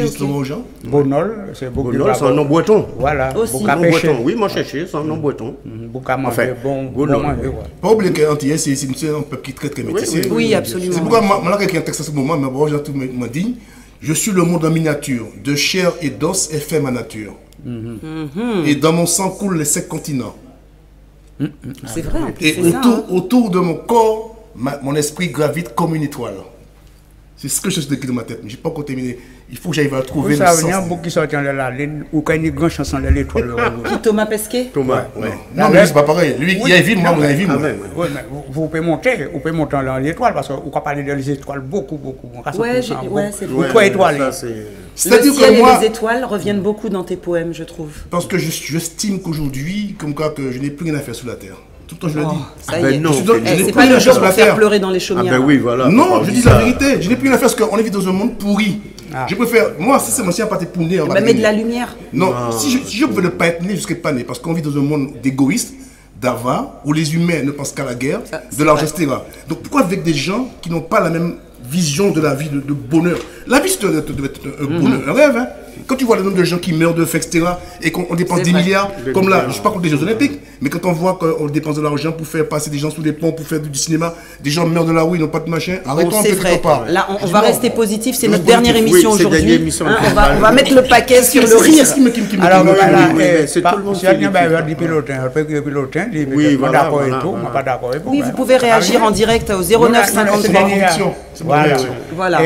Bonol, c'est beaucoup.
Bonol, c'est un nom breton.
Voilà.
Aussi.
Nom breton. Oui, moi chercher, c'est un nom breton.
Beaucoup à manger, bon manger.
Pas oublier qu'Antillais, c'est un peuple qui est très très métissé.
Oui, absolument.
C'est pourquoi moi, là, quelqu'un texte à ce moment, mais bon, j'ai tout m'a dit, je suis le monde en miniature, de chair et d'os est fait ma nature. Et dans mon sang coulent les 5 continents.
C'est vrai.
Et autour de mon corps, mon esprit gravite comme une étoile. C'est ce que je suis décrit dans ma tête. Mais je n'ai pas encore terminé. Il faut que j'aille trouver le sens.
Il y a beaucoup qui sortent de la ligne ou quand il y a une grande chanson de l'étoile.
Qui, Thomas Pesquet?
Thomas,
non, mais c'est pas pareil. Lui, il y a une vie, moi, vous avez une vie.
Oui, mais vous pouvez monter dans l'étoile parce qu'on peut parler des étoiles beaucoup.
Ouais, c'est
vrai. 3 étoiles.
C'est-à-dire que moi, les étoiles reviennent beaucoup dans tes poèmes, je trouve.
Parce que j'estime qu'aujourd'hui, comme quoi que je n'ai plus rien à faire sur la terre. Tout le temps, je le dis.
Ça y est. Non, c'est pas le jour pour faire pleurer dans les chaumières.
Ah ben oui, voilà.
Non, je dis la vérité. Je n'ai plus rien à faire parce qu'on vit dans un monde pourri. Je préfère, moi, si c'est mon chien pas été pour né, on va
mettre de la lumière.
Non, si je pouvais ne pas être né, je ne serais pas né. Parce qu'on vit dans un monde d'égoïstes, d'avares, où les humains ne pensent qu'à la guerre, de l'argent, etc. Donc pourquoi avec des gens qui n'ont pas la même vision de la vie, de bonheur? La vie, c'est un bonheur, un rêve. Hein. Quand tu vois le nombre de gens qui meurent de faim, etc., et qu'on dépense des milliards, comme là, je ne suis pas contre les Jeux Olympiques, mais quand on voit qu'on dépense de l'argent pour faire passer des gens sous des ponts, pour faire du cinéma, des gens meurent de la rue, ils n'ont pas de machin, arrêtons quelque part.
Là, on va rester positif, c'est notre dernière émission aujourd'hui. On va mettre le paquet sur le rire.
Alors voilà, c'est tout le monde qui dit pilotin, oui, voilà.
Oui, vous pouvez réagir en direct au 09 53. Voilà.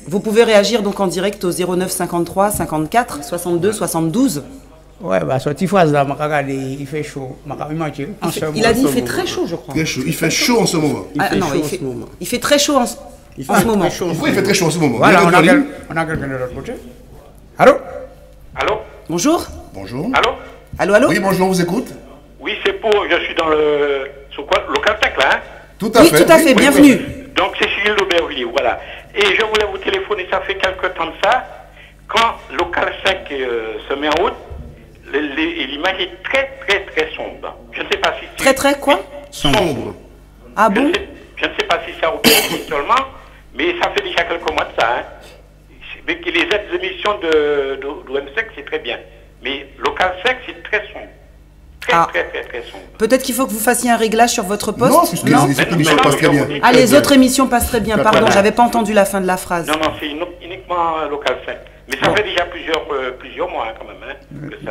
Vous pouvez réagir donc en direct au 09 53 54 62 72.
Ouais, bah, cette phrase-là, il fait chaud.
Il a dit il fait très chaud, je crois.
Très chaud. Il fait chaud en ce moment.
Il fait très chaud en ce moment.
Oui, il fait très chaud en ce moment.
Voilà, on a quelqu'un de l'autre côté. Allô?
Allô?
Bonjour.
Allô?
Oui, bonjour, on vous écoute.
Oui, c'est pour. Je suis dans le. Sur quoi? Local 5, là, hein?
Tout à fait.
Oui, tout à fait, bienvenue.
Donc, c'est Cyril d'Aubervilliers, voilà. Et je voulais vous téléphoner, ça fait quelque temps de ça. Quand Local 5 se met en route, l'image est très sombre. Je ne sais pas si c'est...
Très quoi?
Sombre.
Ah bon?
Je ne sais pas si ça opère seulement, mais ça fait déjà quelques mois de ça. Hein. Les autres émissions d'OM5, c'est très bien. Mais Local 5, c'est très sombre. Très sombre.
Peut-être qu'il faut que vous fassiez un réglage sur votre poste.
Non, puisque les autres émissions passent très bien.
Ah, les autres émissions passent très bien. Pardon, j'avais pas entendu la fin de la phrase.
Non, c'est uniquement Local 5. Mais ça fait déjà plusieurs mois quand même. Hein,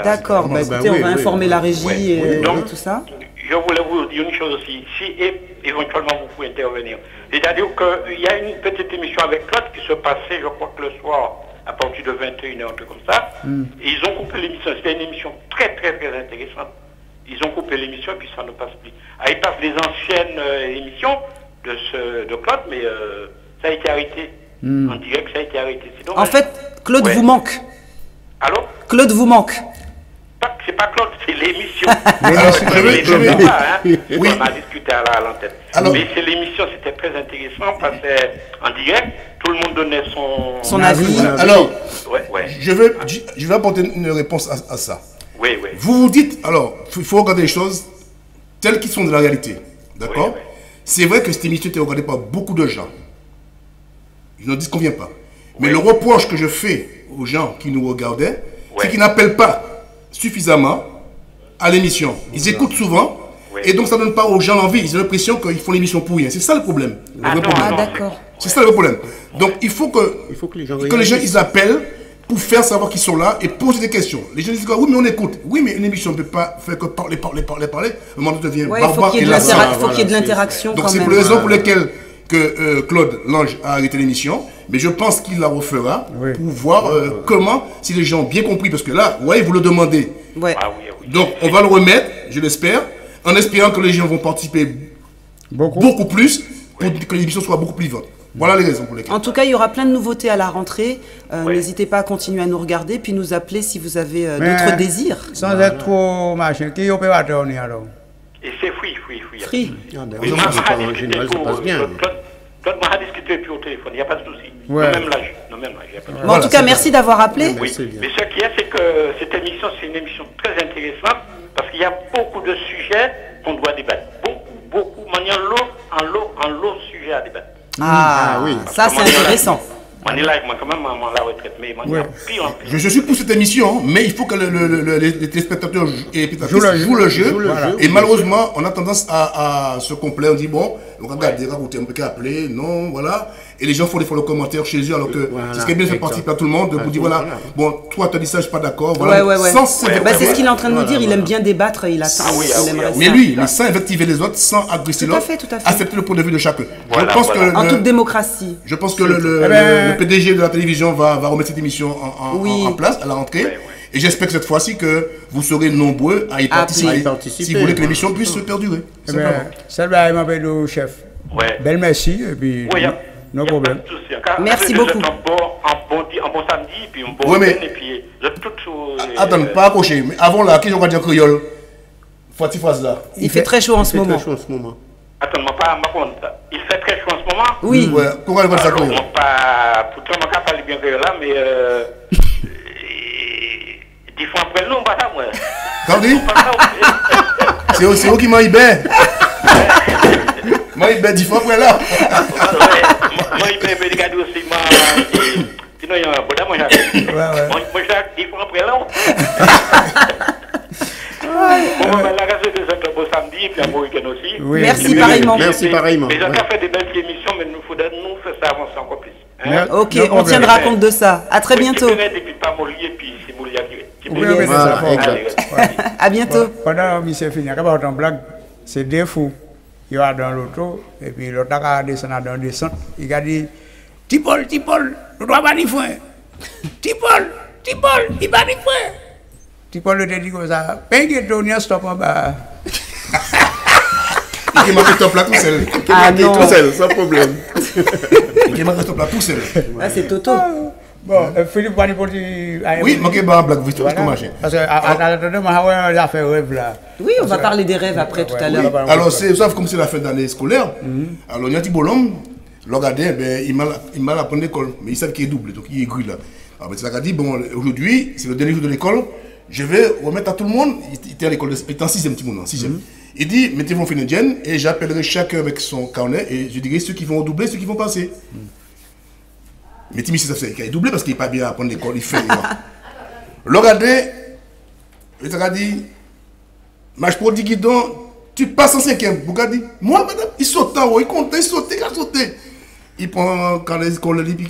d'accord, écoutez, on va informer la régie et tout ça.
Je voulais vous dire une chose aussi. Si éventuellement vous pouvez intervenir. C'est-à-dire qu'il y a une petite émission avec Claude qui se passait, je crois que le soir, à partir de 21h, un truc comme ça. Et ils ont coupé l'émission. C'était une émission très intéressante. Ils ont coupé l'émission et puis ça ne passe plus. Ils passent les anciennes émissions de Claude, mais ça a été arrêté. En direct, ça a été arrêté.
En fait, Claude vous manque.
Allô?
Claude vous manque.
C'est pas Claude, c'est l'émission.
Oui.
On a discuté à l'antenne. Mais c'est l'émission, c'était très intéressant parce qu'en direct, tout le monde donnait son
avis.
Alors, je vais apporter une réponse à ça.
Oui.
Vous dites, alors, il faut regarder les choses telles qu'elles sont de la réalité. D'accord? C'est vrai que cette émission était regardée par beaucoup de gens. Je ne dis qu'on ne vient pas. Mais le reproche que je fais aux gens qui nous regardaient, c'est qu'ils n'appellent pas suffisamment à l'émission. Ils écoutent souvent, Et donc ça ne donne pas aux gens l'envie. Ils ont l'impression qu'ils font l'émission pour rien. C'est ça le problème.
D'accord.
C'est ça le problème. Donc il faut que les gens ils appellent pour faire savoir qu'ils sont là et poser des questions. Les gens disent oui mais on écoute. Oui mais une émission ne peut pas faire que parler. Le monde devient barbare.
Il faut qu'il y ait de l'interaction.
Donc c'est pour les raisons pour lesquelles que Claude Lange a arrêté l'émission, mais je pense qu'il la refera pour voir comment, si les gens ont bien compris, parce que là, vous le demandez. Donc on va le remettre, je l'espère, en espérant que les gens vont participer beaucoup plus pour que l'émission soit beaucoup plus vivante. Voilà les raisons pour lesquelles.
En tout cas, il y aura plein de nouveautés à la rentrée. N'hésitez pas à continuer à nous regarder, puis nous appeler si vous avez d'autres désirs.
Sans être trop machin, qui est opérateur alors?
Et c'est Free.
Free.
En général, ça passe bien.
Claude m'a discuté puis au téléphone, il n'y a pas de souci. Dans le même âge.
En tout cas, merci d'avoir appelé.
Oui, mais ce qu'il y a, c'est que cette émission, c'est une émission très intéressante parce qu'il y a beaucoup de sujets qu'on doit débattre. Beaucoup, manière en lot sujet à débattre.
Oui, ça c'est intéressant.
Je suis pour cette émission, mais il faut que les téléspectateurs jouent le jeu. Et malheureusement, on a tendance à se complaire. On dit bon, on va regarder, raconter, on peut qu'appeler, non, voilà. Et les gens font le commentaire chez eux, alors que c'est ce qui est bien de faire participer à tout le monde. Vous dire voilà, bon, toi tu as dit ça, je suis pas d'accord. Voilà.
C'est ce qu'il est en train de nous dire. Il aime bien débattre, il attend.
Mais lui, sans invectiver les autres, sans agresser l'autre, accepter le point de vue de chacun.
En toute démocratie.
Je pense que le PDG de la télévision va remettre cette émission en place à la rentrée. Et j'espère que cette fois-ci que vous serez nombreux à y participer. Si vous voulez que l'émission puisse se perdurer.
Celle-là, il m'appelle le chef. Belle merci. Et puis, no problème.
Merci beaucoup.
Un bon samedi, puis un bon week-end, et puis
attends, pas accroché. Mais avant là, qu'est-ce qu'on va dire créole? Faut cette phrase là.
Il fait très chaud en ce moment.
Attends, il fait très chaud en ce moment?
Oui.
Pourquoi elle va ça
pour toi, je ne parle bien que là, mais 10 fois après nous, on va ça, moi.
Quand dit? C'est où qui m'a ibé? Moi, ibé 10 fois après là.
Moi, ibé, mais regardez aussi, sinon, il y a un bon moi, j'ai 10 fois après là.
Merci pareillement.
Mais j'en ai fait des belles émissions, mais nous faudrait nous faire ça avancer encore plus.
Ok, on tiendra compte de ça. À très bientôt. À bientôt.
Pendant que c'est fini, en blague, c'est deux fous. Il va dans l'auto, et puis l'autre a descendu dans le descente. Il a dit Tipol, nous dois pas dire foin. Tipol, il va dire foin. Tipol le dit comme ça, paye Tony, stop en bas.
Il m'a fait top là tout seul.
Tout
seul, sans problème.
Il m'a fait top là tout seul.
Ah, c'est Toto.
Bon, Philippe va pour dire.
Oui, je vais blague, vous marchez.
Parce que, attendez, on a fait rêve là.
Oui, on va parler des rêves après tout à l'heure.
Alors, vous savez, comme c'est la fin d'année scolaire, alors il y a un petit bonhomme, regardez, il m'a appris l'école, mais il sait qu'il est double, donc il est gris là. Alors, il a dit, bon, aujourd'hui, c'est le dernier jour de l'école, je vais remettre à tout le monde, il était à l'école, il était en 6e, petit monde, en 6e. Il dit, mettez vos phénomènes et j'appellerai chacun avec son carnet et je dirai ceux qui vont doubler, ceux qui vont passer. Mais Timmy, ça fait qu'il a doublé parce qu'il n'est pas bien à apprendre l'école, il fait. Le regardez, il a dit, mais je peux dire guidon, tu passes en 5e. Vous regardez, moi, madame, il saute en haut, il compte, il saute, il a sauté. Il prend quand l'école, il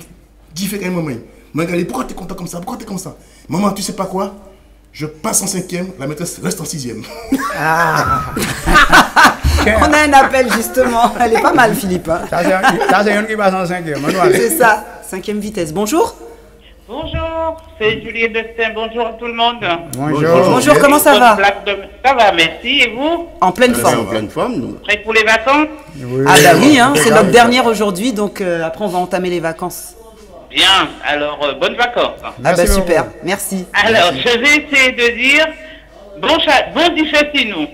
dit, fait quand même, maman. Mais regardez, pourquoi tu es content comme ça? Pourquoi tu es comme ça? Maman, tu sais pas quoi? Je passe en 5e, la maîtresse reste en 6e.
On a un appel justement. Elle est pas mal, Philippe.
Ça, c'est une qui passe en 5e.
C'est ça, 5e vitesse. Bonjour.
Bonjour, c'est Juliette Destin. Bonjour à tout le monde.
Bonjour, comment ça va?
Ça va, merci. Et vous?
En pleine forme.
En pleine forme, nous.
Prêt pour les vacances?
Ah bah oui, hein, c'est notre dernière aujourd'hui, donc après on va entamer les vacances.
Bien, alors bonnes vacances.
Ah bah super, merci.
Alors, je vais essayer de dire bon Dichetino.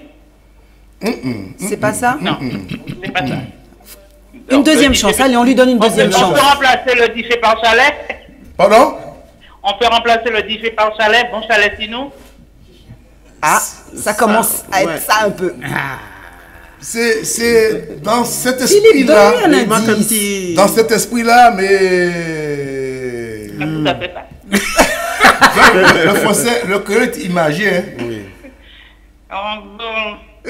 C'est pas ça?
Non, c'est pas ça.
Une deuxième chance, allez, on lui donne une deuxième chance.
On peut remplacer le Dichet par Chalet?
Pardon?
On peut remplacer le Dichet par Chalet, bon Chaletino?
Ah, ça commence à être ça un peu.
C'est dans cet esprit-là. Dans cet esprit-là, mais.
Tout à fait ça.
Le français, le créole est imagé. Hein.
Oui.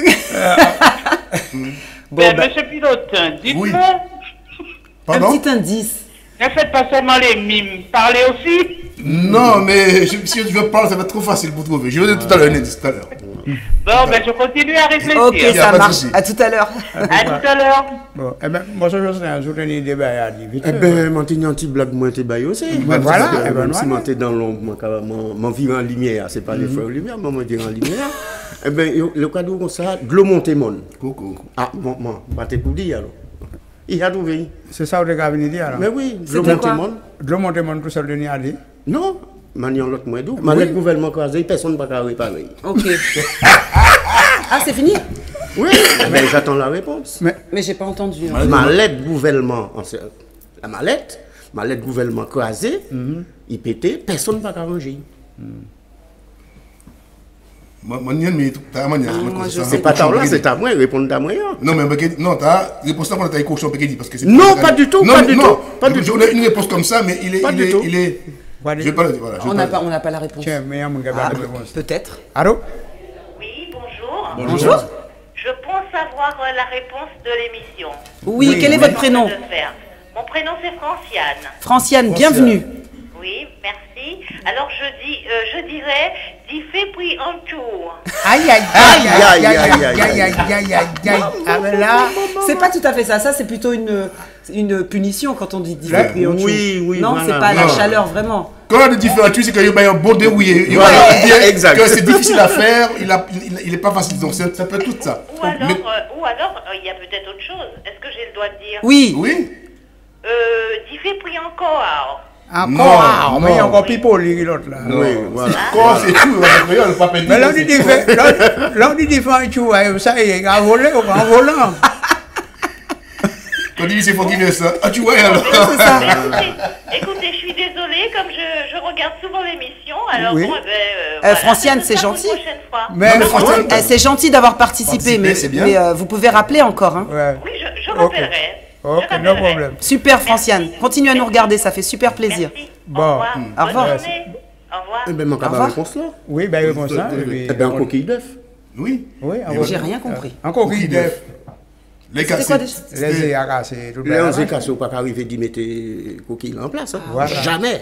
Monsieur Pilote, dites-moi.
Oui.
Un petit indice.
Ne faites pas seulement les mimes, parlez aussi.
Non, mais si je parle, ça va être trop facile pour trouver. Je vais dire tout à l'heure un indice, tout à l'heure.
Bon, ben je continue à réfléchir.
Ok, ça marche. À tout à l'heure.
À tout à l'heure.
Bon, eh bien, moi, je suis un jour de débat à dire.
Eh bien, mon petit blague, moi, t'es baillé aussi.
Voilà, eh ben,
si moi, t'es dans l'ombre, mon vie en lumière, c'est pas les frères en lumière, mais moi, je en lumière. Eh bien, le cadeau comme ça, de l'eau montée, mon.
Coucou.
Ah, bon, bah, t'es pour dire, alors. Il a trouvé.
C'est ça que vous avez dit, alors?
Mais oui, de l'eau montée, mon.
De l'eau montée, mon, tout seul de n'y aller?
Non. Manion l'autre moins doux. Mais le gouvernement croisé, personne ne va pas réparer.
Ok. Ah, c'est fini?
Oui, mais j'attends la réponse.
Mais j'ai pas entendu.
Mallette gouvernement, la mallette gouvernement croisée, il pétait, personne ne va arranger. C'est pas ta là, c'est à moi, répondre à moi.
Non, mais non, ta réponse là, on a ta équation, parce que c'est
non, pas du tout, pas du tout.
Pas du tout. On a une réponse comme ça, mais il est. Je vais pas le dire, voilà.
On n'a pas la réponse.
Tiens, mais mon gars,
peut-être.
Allô?
Oui, bonjour.
Bonjour.
Je pense savoir la réponse de l'émission.
Oui, quel est votre prénom?
Mon prénom c'est Franciane.
Franciane, bienvenue.
Oui, merci. Alors je dirais, d'y fait pris un tour.
Aïe, aïe, aïe, aïe, aïe, aïe, aïe, aïe, ah ben là.
C'est pas tout à fait ça. Ça, c'est plutôt une punition quand on dit d'y fait pris un tour.
Oui,
non, c'est pas la chaleur, vraiment.
Quand on dit différent, c'est qu'il y a un bon dérouillé.
Exact.
Que c'est difficile à faire, il est pas facile. Donc ça peut être tout ça.
Ou alors, il y a peut-être autre chose. Est-ce que j'ai le droit de dire?
Oui.
Oui.
D'y fait pris encore.
Encore, mais il y a encore plus poli l'autre là.
Oui, voilà.
Encore, c'est tout.
Mais là, on dit différent, ça y est, en volant.
Quand on dit c'est faut ça. Ah, tu vois, alors.
Écoutez, je suis désolée, comme je regarde souvent l'émission, alors
oui.
Bon,
Franciane, c'est gentil.
Mais
c'est gentil d'avoir participé, mais vous pouvez rappeler encore. Hein.
Ouais.
Oui, je rappellerai.
Ok, no problème.
Super, Franciane. Continue à nous regarder, ça fait super plaisir.
Merci.
Bon.
Au revoir. Bonne journée. Au revoir.
Eh bien, mon camarade réponse là.
Oui, ben réponse là.
Eh bien, en coquille d'œuf.
Oui.
J'ai rien compris.
En coquille d'œuf.
Les
cassés.
Les cassés.
Les cassés, pas arriver d'y mettre coquille en place. Jamais.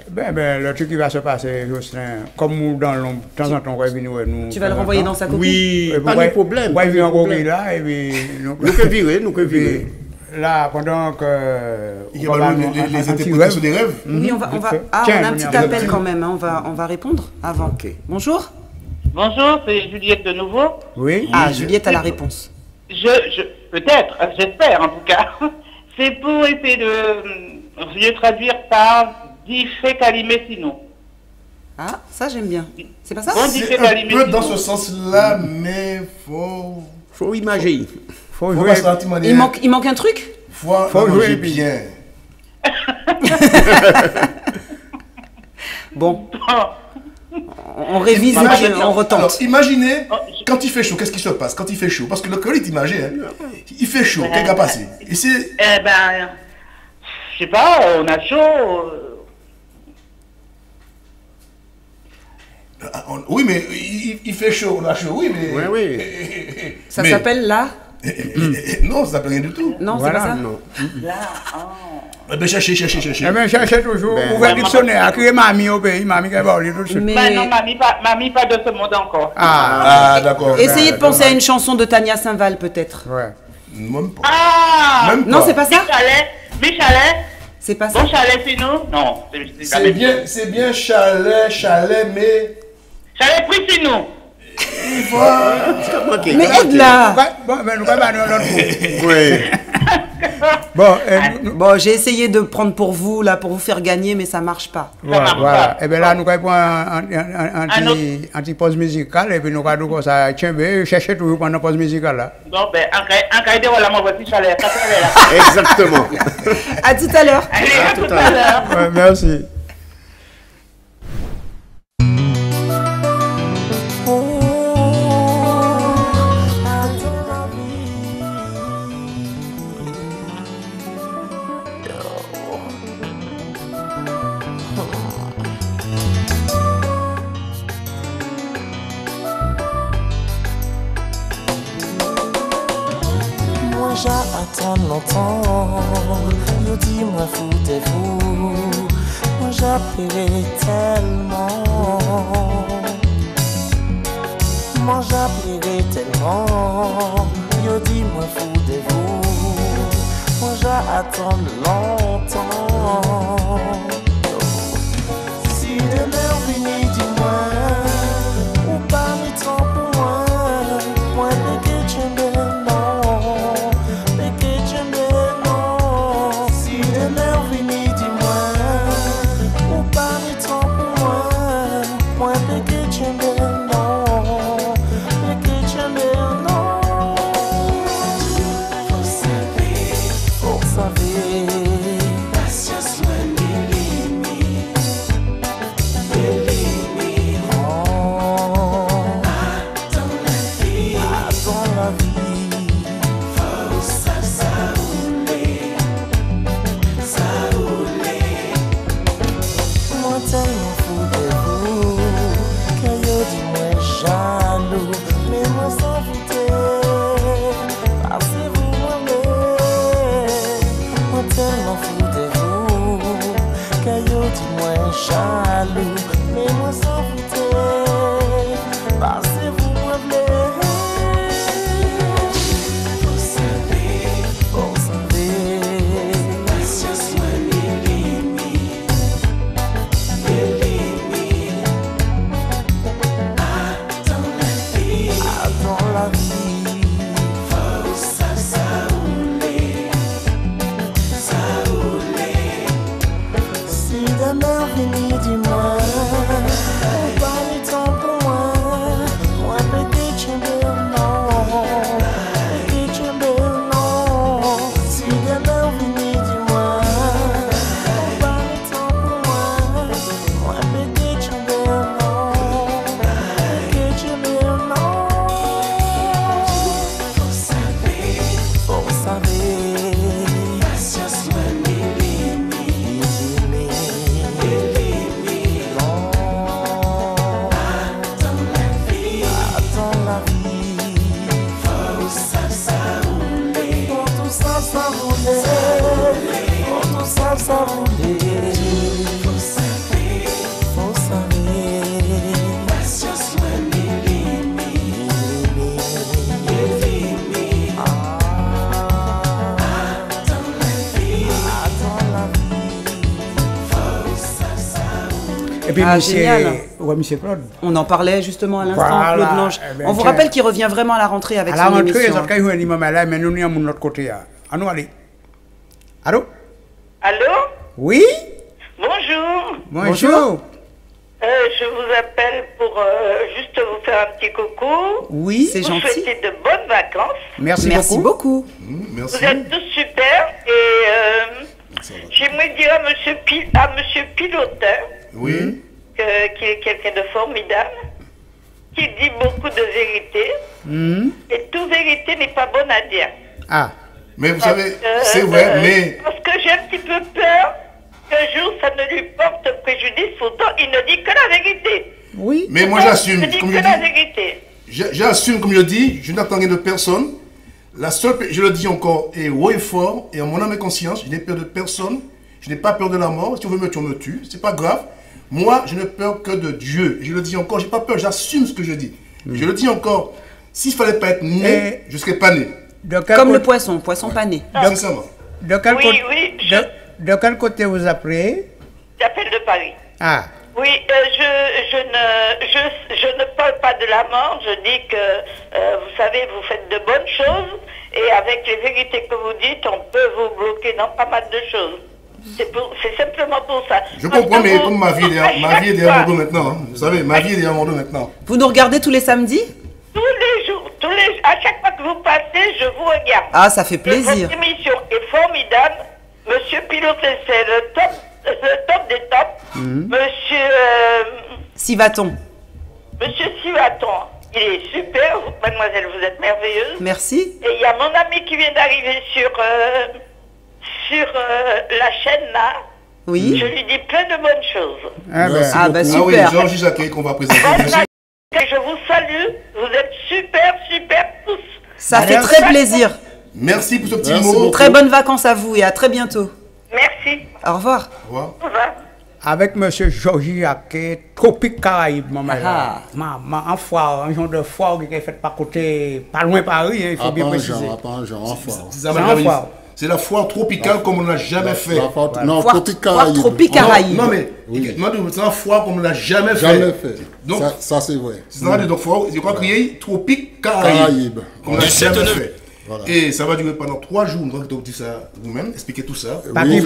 Ben, le truc qui va se passer, Jocelyn, comme nous dans l'ombre, de temps en temps, on va venir nous.
Tu vas le renvoyer dans sa coquille?
Oui, pas de problème.
On va venir en coquille là, et puis.
Nous que virer.
Là, pendant que.
Il y a les interprétations des rêves.
Oui, on a un petit appel quand même, on va répondre avant. Bonjour.
Bonjour, c'est Juliette de nouveau.
Oui.
Ah, Juliette a la réponse.
Peut-être, j'espère en tout cas. C'est pour essayer de traduire par d'y fait calimé sinon.
Ah, ça j'aime bien. C'est pas ça?
C'est un peu dans ce sens-là, mais
faut imaginer.
Faut jouer.
Il manque un truc?
Faut jouer bien.
Bon. On révise et on retente.
Alors, imaginez, quand il fait chaud, qu'est-ce qui se passe quand il fait chaud? Parce que le colis, imagine, il fait chaud, qu'est-ce qui a passé?
Eh ben, je sais pas, on a chaud.
Oui, mais il fait chaud, on a chaud, oui, mais...
Oui.
Ça s'appelle là?
Non, ça s'appelle rien du tout.
Non, c'est pas ça?
Non.
Là,
Eh bien, cherchez.
Eh bien, cherchez toujours. Ouvrez le dictionnaire. Criez mamie au pays. Mamie qui va parler tout de suite.
Mais non, mamie pas de ce monde encore.
Ah, d'accord.
Essayez de penser à une chanson de Tania Saint-Val, peut-être.
Ouais.
Même pas.
Ah!
Même pas.
Non, c'est pas ça?
Michalet.
C'est pas ça?
Bon chalet, c'est nous? Non.
C'est bien chalet, mais...
Chalet pris, c'est nous.
Mais aide-la!
Oui.
Bon,
j'ai essayé de prendre pour vous faire gagner, mais ça marche pas.
Voilà. Et bien là, nous avons un anti-pause musicale, et puis nous avons comme ça, tiens, cherchez toujours pendant la pause musicale là.
Bon, ben, en caïdé, voilà, moi, voici chalet.
Exactement.
À tout à l'heure.
Allez, à tout à l'heure.
Merci.
longtemps, yo dis-moi foutez-vous, moi j'appellerai tellement, moi j'appellerai tellement, yo dis-moi foutez-vous, moi j'attends longtemps. Si demain vini dis-moi, ou pas mi temps pour moi, moi que tu me
Génial.
Ouais, monsieur Claude.
On en parlait justement à l'instant,
voilà.
Claude Blanche. On vous rappelle qu'il revient vraiment à la rentrée avec son émission. À la rentrée,
mais nous sommes de notre côté. Allô, allez. Allô?
Allô?
Oui?
Bonjour.
Bonjour.
Je vous appelle pour juste vous faire un petit coucou.
Oui, c'est gentil.
Vous souhaiter de bonnes vacances.
Merci beaucoup.
Merci.
Vous êtes tous super. Et j'aimerais dire à monsieur Pilotin.
Oui.
Qu'il est quelqu'un de formidable, qui dit beaucoup de vérité, et toute vérité n'est pas bonne à dire.
Ah.
Mais vous savez, c'est vrai, mais...
Parce que j'ai un petit peu peur qu'un jour ça ne lui porte préjudice, pourtant il ne dit que la vérité.
Oui.
Mais moi j'assume.
Il ne dit que la vérité.
J'assume, comme je dis, je n'attends rien de personne. La seule, je le dis encore, et haut et fort, et en mon âme et conscience, je n'ai peur de personne, je n'ai pas peur de la mort. Si tu veux me tuer, on me tue, c'est pas grave. Moi, je n'ai peur que de Dieu. Je le dis encore, j'ai pas peur, j'assume ce que je dis. Je le dis encore, s'il fallait pas être né, je serais pas né.
Comme le poisson pas né.
Sincèrement.
De quel côté vous appelez?
J'appelle de Paris.
Ah.
Oui, je ne parle pas de la mort, je dis que, vous savez, vous faites de bonnes choses, et avec les vérités que vous dites, on peut vous bloquer dans pas mal de choses. C'est simplement pour ça.
Je comprends, mais comme ma vie est derrière mon dos maintenant, hein. Vous savez, ma vie est derrière mon dos maintenant.
Vous nous regardez tous les samedis?
Tous les jours, à chaque fois que vous passez, je vous regarde.
Ah, ça fait plaisir.
Votre émission est formidable. Monsieur Pilotet, c'est le top des tops. Monsieur...
Sivaton.
Monsieur Sivaton, il est super. Mademoiselle, vous êtes merveilleuse.
Merci.
Et il y a mon ami qui vient d'arriver sur la chaîne là.
Oui.
Je lui dis plein de bonnes choses.
Merci beaucoup.
Super.
Ah oui, Georges Jacquet qu'on va présenter.
Je vous salue. Vous êtes super tous.
Ça fait très plaisir.
Merci pour ce petit mot.
Très bonnes vacances à vous et à très bientôt.
Merci.
Au revoir.
Au revoir.
Au revoir.
Avec M. Georgie Jacquet, Tropique Caraïbes, en foire, un genre de foire qui est faite par côté, pas loin Paris, il faut bien préciser.
C'est la foire tropicale comme on n'a jamais fait.
Non, foire Tropique Caraïbes.
Non, mais c'est la foire comme on n'a jamais fait.
Donc, ça c'est vrai.
Donc, je crois qu'il y a Tropique Caraïbes, comme on n'a jamais fait. Voilà. Et ça va durer pendant 3 jours. Donc, dis ça vous-même, expliquez tout ça.
Par qui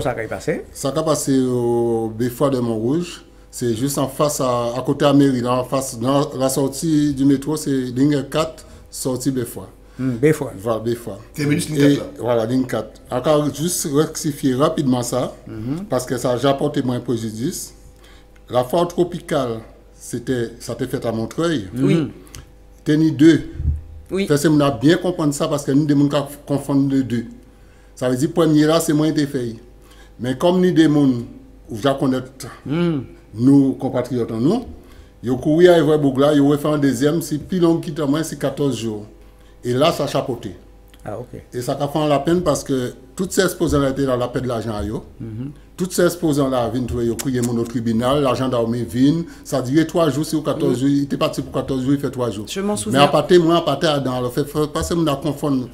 ça va passer?
Ça va passer au Beffroi de Montrouge. C'est juste en face, à côté à Mairie, là, en face, dans la sortie du métro, c'est ligne 4, sortie Beffroi.
Beffroi.
Voilà, Beffroi.
Terminus ligne 4 là.
Voilà, ligne 4. Encore juste rectifier rapidement ça, parce que ça a déjà apporté moins préjudice. La foire tropicale, ça a été fait à Montreuil.
Oui.
Tenir 2.
Oui.
On a bien comprendre ça parce que nous devons confondre les deux. Ça veut dire que le premier là, c'est moins été fait. Mais comme nous devons connaître nos compatriotes, nous avons couru à Evre Bougla, ils ont fait un deuxième, c'est plus long qui moins, c'est 14 jours. Et là, ça a chapeauté.
Ah, ok.
Et ça a fait la peine parce que toutes ces exposants étaient dans la paix de l'argent. Toutes ces exposants-là viennent crier mon tribunal, l'argent d'armée vient, ça durait 3 jours, c'est 14 jours, il était parti pour 14 jours, il fait 3 jours.
Je m'en souviens.
Mais à partir dans le fait, parce que on a confondu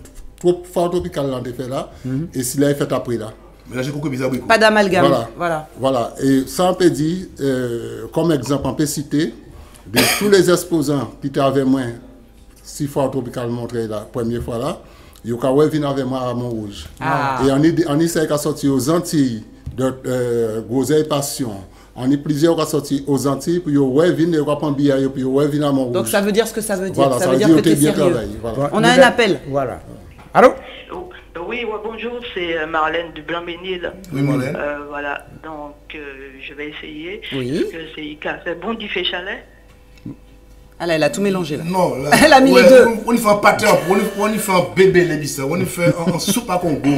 trop fort tropical dans fait là, et s'il a fait après là.
Mais là, j'ai compris bizarre.
Pas d'amalgame.
Voilà. Et ça, on peut dire, comme exemple, on peut citer, de tous les exposants qui étaient avec moi, 6 fois tropical montré la première fois là, ils ont venir avec moi à Montrouge. Et on essaie de sortir aux Antilles. De Groseille Passion. On est plusieurs qui sont sortis aux Antilles, puis ils viennent de prendre billet, puis ils viennent à Montrouge.
Donc ça veut dire ce que ça veut dire.
Voilà,
ça veut dire que tu es sérieux.
Voilà.
On a un appel.
Voilà. Allô?
Oui, bonjour, c'est Marlène de Blanc-Ménil.
Oui, Marlène.
Voilà, donc je vais essayer.
Oui.
C'est bon du fait chalet.
Ah là, elle a tout mélangé là.
Non, là,
elle a mis les deux.
On y fait un pâté, on y fait un bébé lébissa, on y fait un soupe à Congo.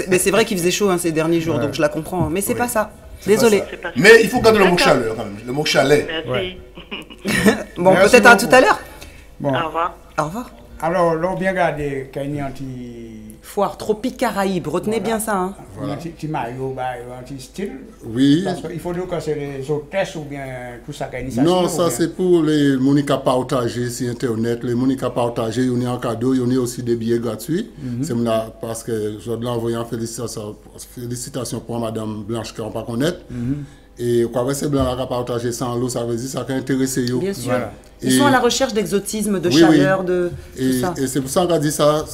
Mais c'est vrai qu'il faisait chaud ces derniers jours, donc je la comprends. Mais c'est pas ça. Désolé.
Mais il faut garder le mot chaleur quand même. Le mot chalet.
Merci.
Bon, peut-être à tout à l'heure.
Bon. Au revoir.
Au revoir.
Alors, l'on bien gardé qu'il y a un
foire Tropique Caraïbes, retenez bien ça. Hein.
Voilà. Un petit maillot, un petit style.
Oui.
Parce qu'il faut dire que c'est les hôtesses ou bien tout ça qui est
non, ça c'est pour les Monica partager sur Internet. Les Monica partager, il y a un cadeau, il y a aussi des billets gratuits. C'est parce que je dois envoyer une félicitation pour Madame Blanche qui ne pas connaître. Et quand ces blancs qui partagé ça en l'eau, ça veut dire que ça a intéressé eux.
Bien sûr. Voilà. Ils sont à la recherche d'exotisme, de chaleur, de tout ça.
Et c'est pour ça qu'on a dit ça,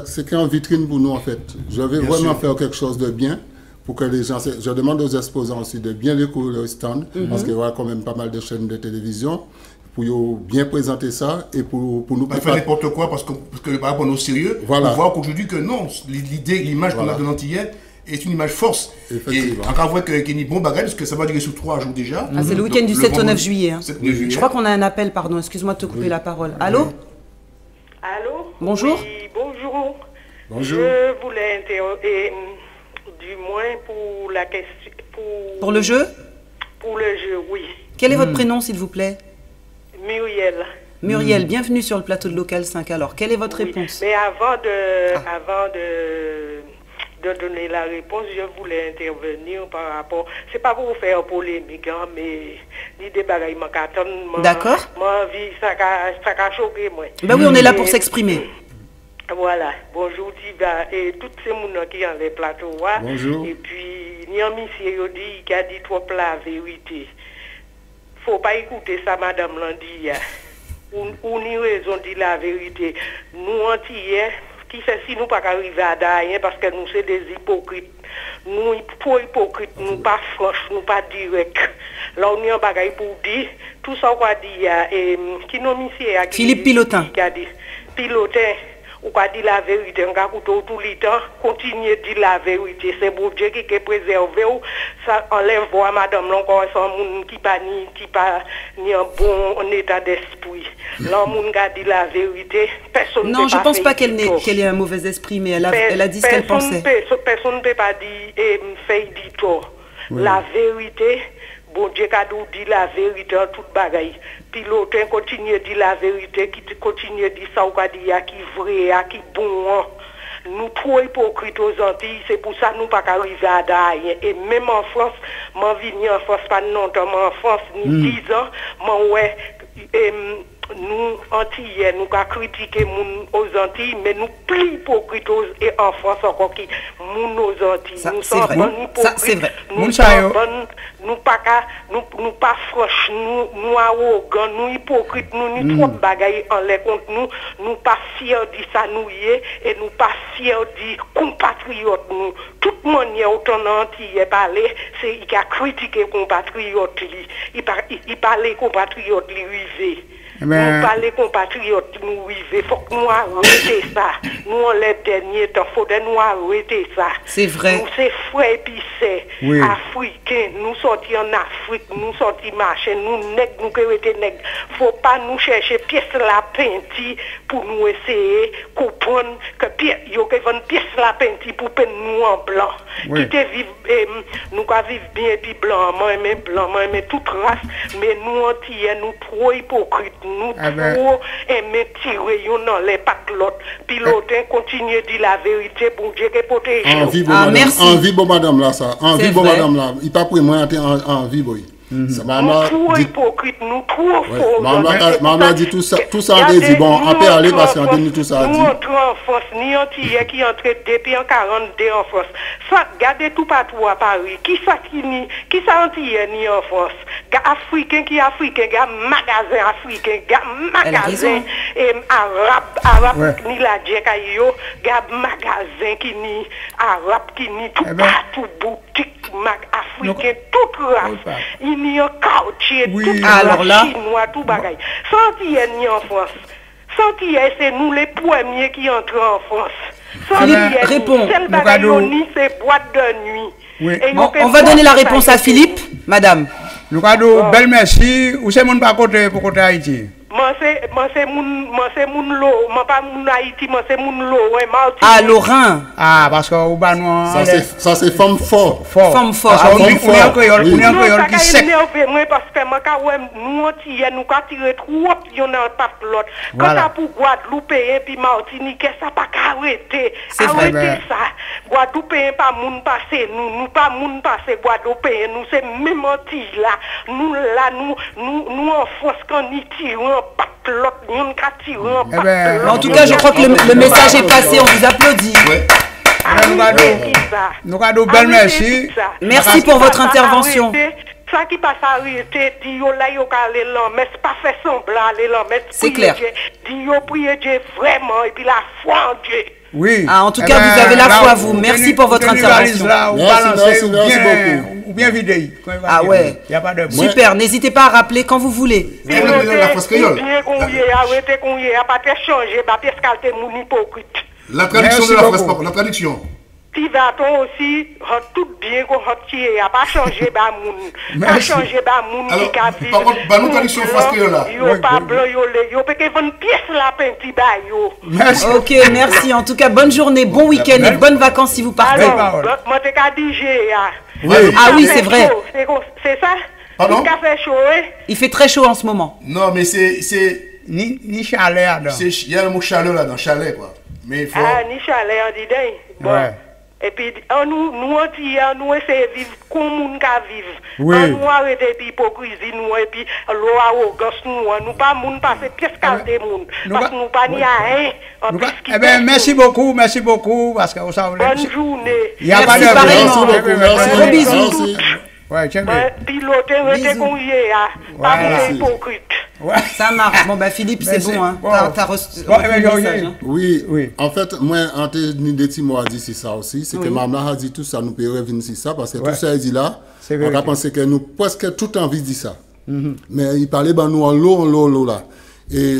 c'est qu'une vitrine pour nous en fait. Je vais vraiment faire quelque chose de bien pour que les gens... Je demande aux exposants aussi de bien découvrir le stand, parce qu'il y aura quand même pas mal de chaînes de télévision, pour bien présenter ça et pour nous...
Pas faire n'importe quoi, parce que par rapport à nos sérieux, on voit qu'aujourd'hui que non, l'image qu'on a de l'Antillais, est une image force. Et encore voit qu'il y a une bonne bagarre, parce que ça va durer sur 3 jours déjà.
C'est le week-end du 7 au 9 juillet. Hein. Je crois qu'on a un appel, pardon. Excuse-moi de te couper la parole. Allô?
Allô?
Bonjour.
Oui, bonjour.
Bonjour.
Je voulais interroger, du moins pour la question...
Pour le jeu?
Pour le jeu, oui.
Quel est votre prénom, s'il vous plaît?
Muriel.
Muriel, bienvenue sur le plateau de Local 5. Alors, quelle est votre réponse?
Mais avant de donner la réponse, je voulais intervenir par rapport... C'est pas pour vous faire polémique, hein, mais l'idée bagaille m'a qu'attendre.
D'accord.
Ma vie, ça a choqué, moi.
Ben oui, on est là pour s'exprimer.
Voilà. Bonjour, Diva, et toutes ces gens qui ont les plateaux.
Bonjour.
Et puis, Niami Sirodi qui a dit trop la vérité. Faut pas écouter ça, Madame Landi. Ou ni raison de dire la vérité. Nous, Antillais, qui fait si nous pas arriver à rien parce que nous sommes des hypocrites. Nous, trop hypocrites, nous pas franches, nous pas directs. Là, on y a un bagage pour dire, tout ça qu'on dit, et qui nous monsieur
Philippe Pilotin.
Qui a dit, Pilotin, ou pas dire la vérité, on a tout le temps, continuer de dire la vérité. C'est pour Dieu qui est préservé, ça enlève voir madame l'encore sans monde qui pas ni un bon état d'esprit. Là, on a dit la vérité, personne
non, je ne pense pas qu'elle ait un mauvais esprit, mais elle a dit ce qu'elle pensait.
Personne ne peut pas dire faire du tort. La vérité,
bon Dieu cadeau dit la vérité en toute bagaille. Puis l'autre continue à dire la vérité, qui continue à dire ça ou qui vrai, qui bon. Nous trop hypocrites aux Antilles, c'est pour ça que nous ne pouvons pas arriver à rien. Et même en France, je suis venu en France pas longtemps, mais en France, ni 10 ans, ouais, nous, Antillais, nous avons critiqué aux Antilles, mais nous plus hypocrites et en France encore qui aux Antilles.
Ça,
nous
sommes hypocrites. Ça, c'est vrai.
Nous pas franches, nous arrogants, nous hypocrites, nous trop bagailles en les contre nous pas fiers de ça nous y est, et nous pas fiers de compatriotes nous. Toute manière autant Antillais parler, c'est il a critiqué compatriotes il parlait compatriotes lui. Nous parler compatriotes, nous vivons, faut que nous arrêter ça. Nous, on les derniers temps, faut que nous arrêter ça.
C'est vrai.
Nous, c'est frères épicés, africains, nous sortis en Afrique, nous sortis marcher, nous nègres, nous qui étions nègres. Faut pas nous chercher pièce la peinture pour nous essayer de comprendre que yo que vend pièce la peinture pour peindre nous en blanc.
Oui.
Qui te vivent, nous vivons bien puis blanc, mais toute race, mais nous Antillais, nous trop hypocrites. Nous trop aimer tirer dans les pattes l'autre. Puis l'autre continue de dire la vérité pour Dieu qui protège.
Merci. Envie, bon madame là, ça. Envie, bon madame là. Il pas pour moi envie, boy.
Nous trop hypocrites, nous trop faux.
Maman dit tout ça on dit bon, on peut aller parce qu'on dit tout ça.
Nous entrons en France, ni Antillais qui entrent depuis en 42 en France. Ça, regardez tout partout à Paris. Qui ça Antillais ni en France? Africain qui africain, gars magasin africain, gars magasin arabe ni la djekayo, gars magasin qui ni arabe qui ni tout partout boutique africain toute race. Il n'y a quartier tout chinois tout bagaille. Antillais ni en France. Antillais c'est nous les premiers qui entrent en France.
Philippe, réponds.
C'est boîte de nuit.
Oui. On va donner la réponse à Philippe, madame.
Nous avons bel merci. Où c'est mon pas côté pour côté Haïti?
Moi c'est mon lot, moi pas mon Haïti, moi c'est mon lot, ouais,
Ah, Lorrain.
Ah, parce que au Banois.
Ça c'est femme fort.
Femme fort.
On est en créole qui sec.
Moi parce que moi quand nous Antillais nous quand tirer trop yon dans pas l'autre. Quand ça pour Guadeloupe et puis Martinique, ça pas arrêter. Arrêter ça. Guadeloupe pas moun passer, nous pas moun passer Guadeloupe, nous c'est même Antilles là. Nous en France quand ni tirons
en tout cas, je crois que le message est passé. On vous applaudit.
Nous avons bel merci.
Merci pour votre intervention.
Ça qui passe à arrêter, dit yo là yo aller là, mais c'est pas fait semblant aller là, mais
c'est clair.
Dit yo prier Dieu vraiment et puis la foi en Dieu.
Oui.
Ah, en tout cas, vous avez la foi, vous. Merci pour votre intervention.
Merci beaucoup.
Ou bien vidé.
Ah ouais. Super. N'hésitez pas à rappeler quand vous voulez.
Bien qu'on y est, arrêtez qu'on y est, pas très changer, pas très calter mon hypocrite.
La traduction de la phrase, par contre, la traduction.
Si va-t-on aussi, tout bien qu'on retire, pas changer ba moun. Pas changer ba moun qui ka vivre.
Par contre, ba nous traduction phrase que là.
Yo pas blanc yo peut que vendre pièce la peinture ba yo.
Merci. OK, merci. En tout cas, bonne journée, bon week-end et bonnes vacances si vous partez.
Alors, moi te ka DJ
Oui. Ah oui, c'est vrai.
C'est ça?
Pardon?
Il fait chaud, hein?
Il fait très chaud en ce moment.
Non, mais c'est
ni chalet là-dedans.
Il y a le mot chaleur là dans chalet quoi. Mais il faut
ni chalet en dit bon.
Ouais.
Et puis, nous Antillais, nous essayons de vivre comme nous vivre.
Oui.
Nous arrêter l'hypocrisie, nous, et puis l'arrogance, nous pas moun passer pièce calter moun. Parce que nous pas ni à rien.
Eh bien, merci beaucoup, parce que vous savez.
Bonne journée.
Il n'y a pas de
merci.
Gros bisous.
Ouais, tiens bien.
Puis l'autre, qu'on y est, pas pour hypocrite.
Ouais. Ça marche. Bon, ben Philippe, c'est bon. Hein. T'as reçu
le message, hein? Oui. En fait, moi, en des petits mots, a dit c'est ça aussi. C'est que maman a dit tout ça, nous pouvons revenir sur ça. Parce que tout ça, il dit là, on a pensé que nous, presque tout envie de dire ça. Mais il parlait, nous, en l'eau, là. Et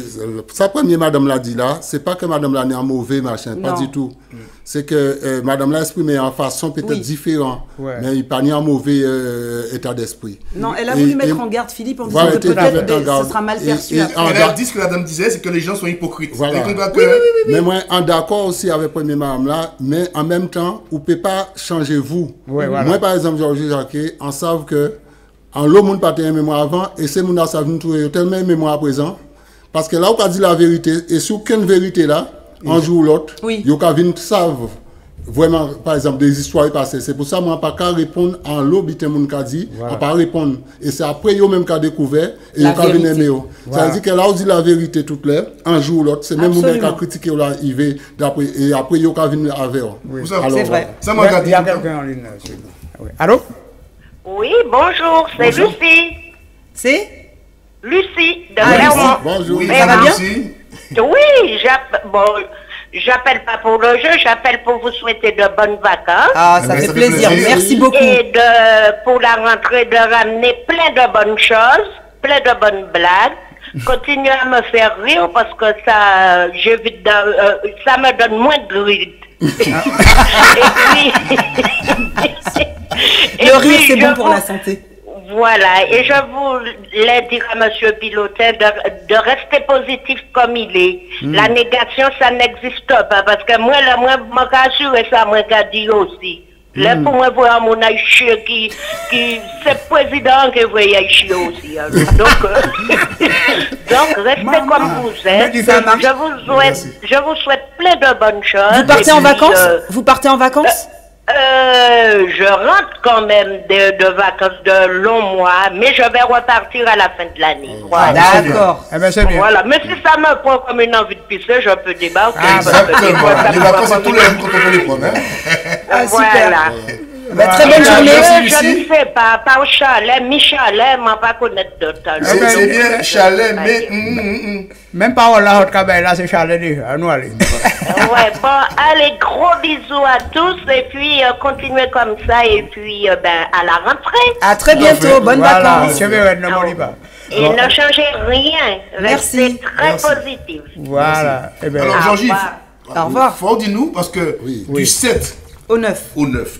sa première madame l'a dit là, c'est pas que madame là n'est en mauvais machin, pas du tout. C'est que madame l'a exprimé en façon peut-être différente, mais il pas ni en mauvais état d'esprit.
Non, elle a voulu mettre en garde Philippe en disant que peut-être ce sera mal perçu.
Elle dit ce que la dame disait, c'est que les gens sont hypocrites.
Voilà. Mais moi, en d'accord aussi avec première madame là, mais en même temps, vous ne pouvez pas changer vous. Moi par exemple, Georges Jacquet, on savent que En l'eau, moun pas une mémoire avant, et c'est moun ça vient trouver tellement une mémoire à présent. Parce que là, on a dit la vérité, et sur quelle vérité là, un jour ou l'autre, il y a venir savent vraiment, par exemple, des histoires passées. C'est pour ça que moi, je ne peux pas répondre en l'eau, moun ka dit, on ne peut pas répondre. Et c'est après, yo même qui découvert, et yo ka venir aimer. Ça veut dire que là, on dit la vérité toute l'heure, un jour ou l'autre, c'est même moun qui a critiqué l'arrivée, et après, yo ka venir avec.
C'est vrai.
Il y a quelqu'un en ligne. Allô?
Oui, bonjour, c'est Lucie.
C'est
Lucie, de Clermont.
Bonjour.
Oui,
ça va bien?
Oui, j'appelle pas pour le jeu, j'appelle pour vous souhaiter de bonnes vacances.
Ah, ça fait plaisir, merci beaucoup.
Et pour la rentrée, de ramener plein de bonnes choses, plein de bonnes blagues. Continuez à me faire rire parce que ça me donne moins de rire.
Le rire, c'est bon pour la santé.
Voilà, et je voulais dire à M. Pilotet de rester positif comme il est. La négation, ça n'existe pas, parce que moi, je rassure et ça, moi, je dis aussi. Là, pour moi, voir mon chier qui c'est le président qui veut y chier aussi. Donc, restez comme vous êtes. Je vous souhaite plein de bonnes choses.
Vous partez en vacances? Vous partez en vacances?
Je rentre quand même de vacances de longs mois, mais je vais repartir à la fin de l'année. Voilà.
D'accord.
C'est bien.
Voilà. Mais si ça me prend comme une envie de pisser, je peux débarquer.
Exactement. Les vacances, c'est tous les jours quand on peut les prendre.
Voilà.
Très bonne journée.
Je ne sais pas, par chalet, mi-chalet, je ne vais pas connaître d'autres.
C'est bien, chalet, mais...
Même pas là, votre cabane, là, c'est chalet déjà. Nous allez.
Ouais, bon, allez, gros bisous à tous, et puis continuez comme ça, et puis à la rentrée.
À très bientôt, bonnes vacances.
Et ne changez rien,
merci.
Restez très positif.
Voilà.
Alors, Jean-Gilles,
au revoir.
Faut dis-nous, parce que du 7
au 9.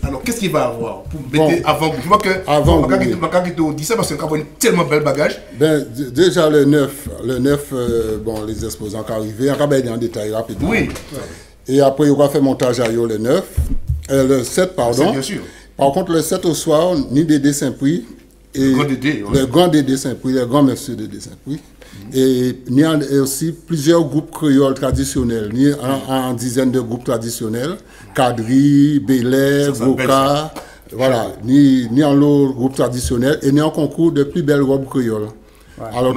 Alors, qu'est-ce qu'il va avoir pour mettre avant? Je vois que
avant
quand il dit ça, parce qu'il y a tellement bel bagage.
Déjà le 9, bon, les exposants qui arrivent, on va aller en détail rapidement.
Oui.
Et après, on va faire montage à le 9, le 7, pardon.
Bien sûr.
Par contre, le 7 au soir, ni Dédé Saint-Prix. Le grand Dédé Saint-Prix, le grand monsieur Dédé Saint-Prix. Et il y a aussi plusieurs groupes créoles traditionnels, il y a une dizaine de groupes traditionnels, Kadri, Belair, Goka, voilà, ni en l'autre groupe traditionnel, et ni en concours de plus belles robes créoles. Ouais, alors,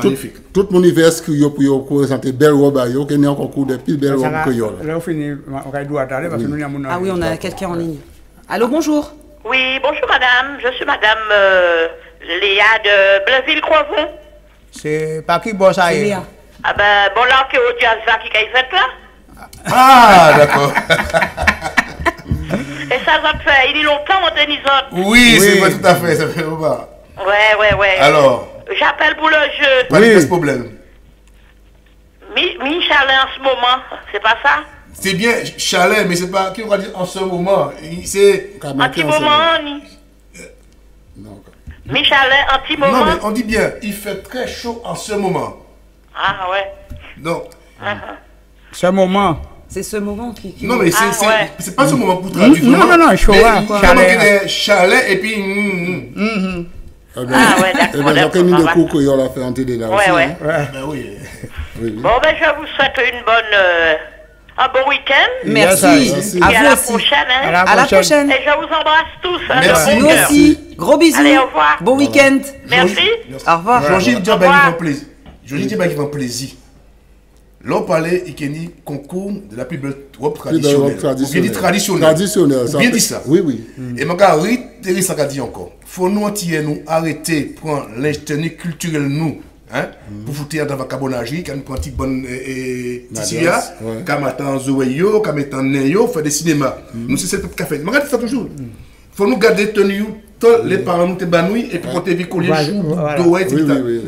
tout mon univers créole pour présenter belles robes à eux, ni en concours de plus belles robes créoles.
Ah oui, on a quelqu'un en ligne. Allô, bonjour.
Oui, bonjour madame, je suis madame Léa de Blainville-Croison.
C'est pas qui bosse à elle?
Ah ben, bon là, que au Diazza qui a fait là.
Ah, d'accord.
Et ça fait, il est longtemps, mon Denisot.
Oui, c'est vrai, tout à fait, ça fait longtemps.
Ouais.
Alors?
J'appelle pour le jeu.
Pas de problème.
Mi-chalet en ce moment, c'est pas ça?
C'est bien, chalet, mais c'est pas, qui on va dire en ce moment? C'est...
Un petit moment, ni? Non. Mi-chalet, un petit moment?
Non, mais on dit bien, il fait très chaud en ce moment.
Ah ouais.
Donc,
ce moment.
C'est ce moment qui...
Non, mais c'est pas ce moment pour traduire.
Non, chaud.
Chalet et puis...
Ah ouais, d'accord.
Donc, il y a des cours qu'on a fait en télé là aussi.
Ouais.
Oui.
Bon, ben, je vous souhaite un bon week-end.
Merci.
Et à la prochaine.
À la prochaine.
Et je vous embrasse tous.
Merci.
Nous aussi. Gros bisous.
Allez, au revoir.
Bon week-end.
Merci.
Au revoir.
Jean-Gilles dit qu'il va plaisir. Jean-Gilles dit qu'il va plaisir. Là, on parlait, il y a un concours de la plus belle robe traditionnelle. Ou bien dit traditionnelle. Ou bien dit ça.
Oui.
Et je vais dire ça qu'a dit encore. Il faut nous arrêter de prendre l'ingénierie culturelle, nous. Pour foutre dans la cabonagie, quand on prend une bonne titia, quand on attend Zoéyo, quand on attend Neyo, faire des cinémas. Nous, c'est ce qu'on fait. Je regarde ça toujours. Il faut nous garder tenus, les parents nous ébanouis, et puis quand on est collier,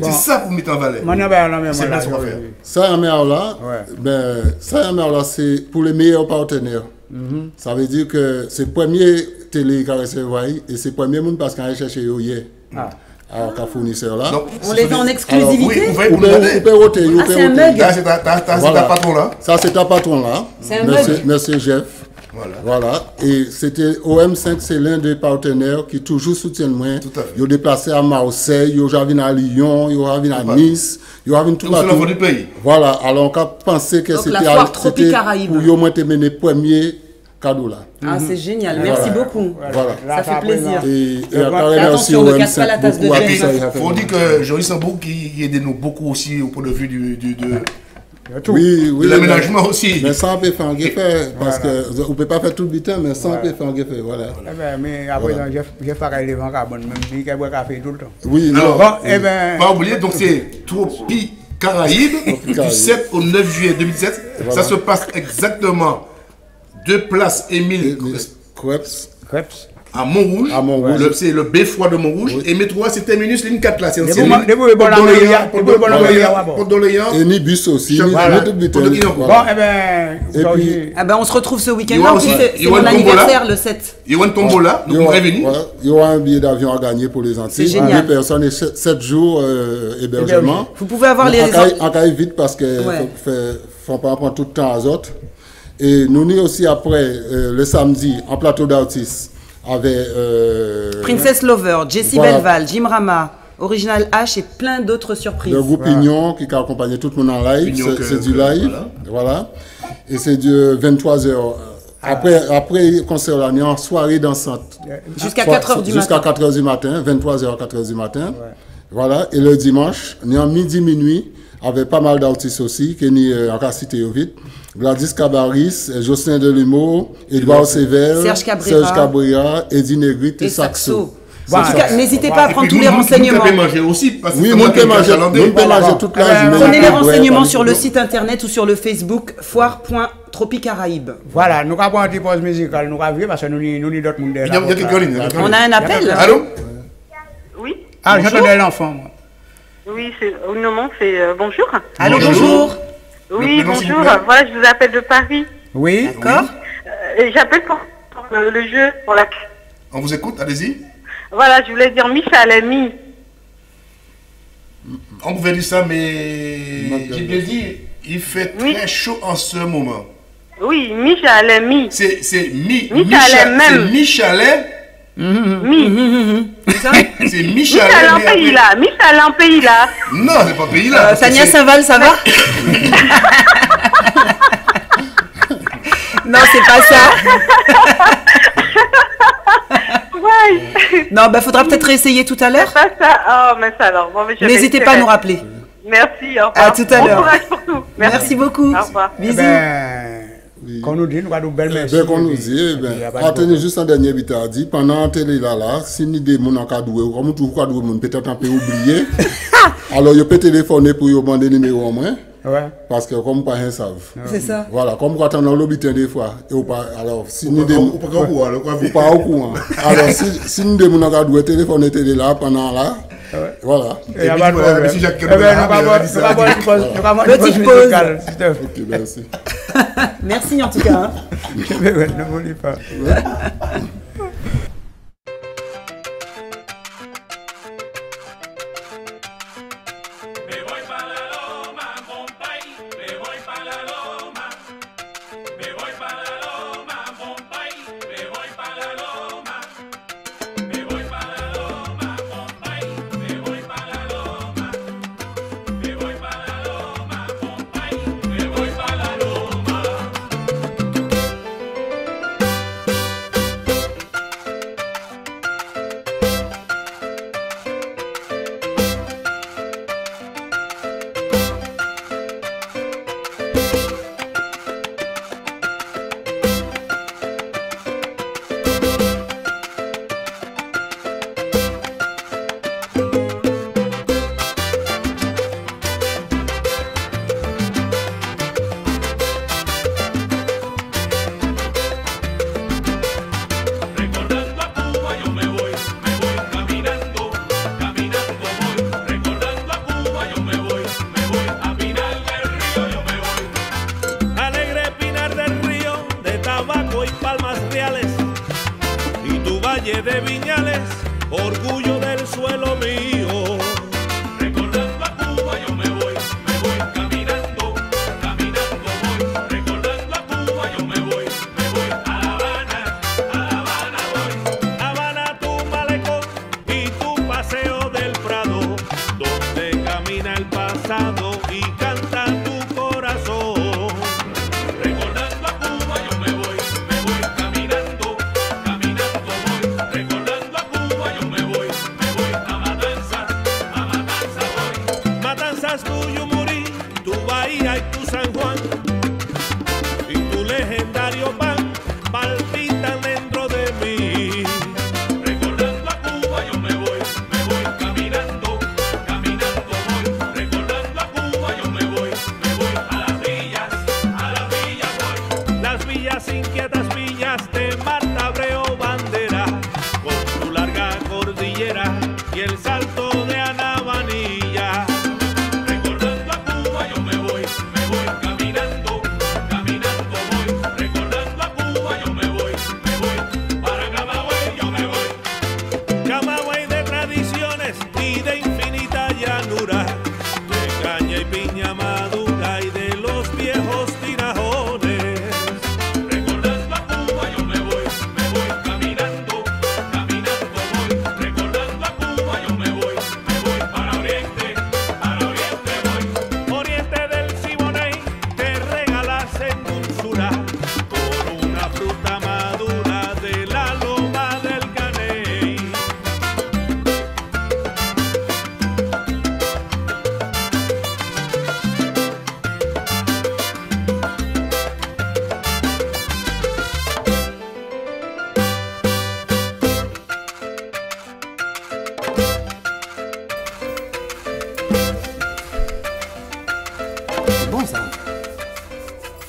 c'est ça pour mettre en valeur. C'est ça qu'on va faire.
Ça, c'est pour les meilleurs partenaires. Ça veut dire que c'est le premier télé qui a recevé, et c'est le premier monde parce qu'on a cherché hier. Alors, qu'un fournisseur là.
On les a en exclusivité.
Alors, vous pouvez voter.
C'est un mug.
C'est ta patron là.
Ça, c'est ta patron là.
C'est un mug.
Monsieur Jeff. Voilà. Et c'était OM5, c'est l'un des partenaires qui toujours soutient moi. Ils ont déplacé à Marseille, ils ont venu à Lyon, ils ont venu à Nice, ils ont venu tout partout.
Du pays.
Voilà. Alors on a pensé que c'était pour eux moi mener premier cadeau là.
Ah, c'est génial. Merci beaucoup.
Voilà.
Ça fait plaisir.
Et
attention, ne casse pas la tasse de thé.
Il faut dire que Joris Sambourg qui aide nous beaucoup aussi au point de vue
oui,
l'aménagement aussi.
Mais ça, on peut faire un gueffet, parce qu'on ne peut pas faire tout le temps, mais ça, on peut faire un gueffet, voilà.
Mais après, j'ai fait les vents carbone, même si j'ai boit café tout le temps.
Oui,
non. Pas oublier, donc c'est Tropiques Caraïbes, du 7 au 9 juillet 2017. Ça se passe exactement 2 places Émile
Krebs.
À Montrouge, c'est le beffroi de Montrouge, et métro c'est terminus ligne 4 là, c'est
Pont-d'Oléant, et ni bus aussi,
on se retrouve ce week-end-là, c'est mon anniversaire le 7.
Il y a un tombola, donc on est venu.
Il y aura un billet d'avion à gagner pour les Antilles, 2 personnes et 7 jours hébergement.
Vous pouvez avoir les...
En cas vite parce que faut pas prendre tout le temps à autres. Et nous aussi après, le samedi, en plateau d'artistes, avec
Princess Lover, Jessie Belval, Jim Rama, Original H et plein d'autres surprises.
Le groupe Pignon qui a accompagné tout le monde en live, c'est du live, voilà. Et c'est du 23h. Après le concert là, on est en soirée dansante.
Jusqu'à 4h du matin.
Jusqu'à 4h du matin, 23h, 4h du matin. Voilà. Et le dimanche, on est en midi-minuit, avec pas mal d'artistes aussi, qui sont en cité vite. Gladys Cabaris, Jocelyn Delumeau, Edouard Sévère, Serge Cabrera, Eddie Negrit et Saxo.
En tout cas, n'hésitez pas à prendre tous les renseignements.
Vous pouvez manger aussi, parce que
oui, on peut manger toute la journée.
Prenez les renseignements sur le site internet ou sur le Facebook foire.tropicaraïbes.
Voilà, nous avons un petit pause musicale, nous avons vu parce que nous avons d'autres mondes.
On a un appel.
Allô?
Oui.
Ah, j'entendais l'enfant, moi.
Oui, non, c'est bonjour.
Allô, bonjour.
Oui, bonjour. Voilà, je vous appelle de Paris.
Oui.
D'accord.
J'appelle pour le jeu, pour la...
On vous écoute, allez-y.
Voilà, je voulais dire Michel Ami.
On pouvait dire ça, mais j'ai bien dit, il fait très chaud en ce moment.
Oui, Michel Ami.
C'est
Michel même.
Michalet.
C'est ça?
C'est Michel
en pays là. Michel en pays là.
Non, c'est pas pays là.
Tania Saint-Val, ça va? Non, c'est pas ça.
Ouais.
Non, faudra peut-être réessayer tout à l'heure.
C'est pas ça. Oh, mais ça alors. Bon,
n'hésitez pas à nous rappeler.
Merci, au revoir.
À tout à l'heure.
Bon courage pour tout.
Merci beaucoup.
Au revoir.
Bisous.
Quand nous dit, nous allons belle merci.
Qu'on nous dit, attendez juste un dernier bit à dire, pendant la télé là, si nous avons des gens qui ont comme tout le monde peut-être un peu oublié, alors ils peuvent téléphoner pour demander le numéro au moins.
Ouais.
Parce que comme pas rien savent.
C'est ça.
Voilà, comme quand on a l'habitant des fois, alors si nous devons pas au courant. Alors si nous devons nous téléphoner télé là pendant là. Voilà.
Et pas de problème.
Petite pause.
Ok, merci.
Merci en tout cas.
Ne voulez pas.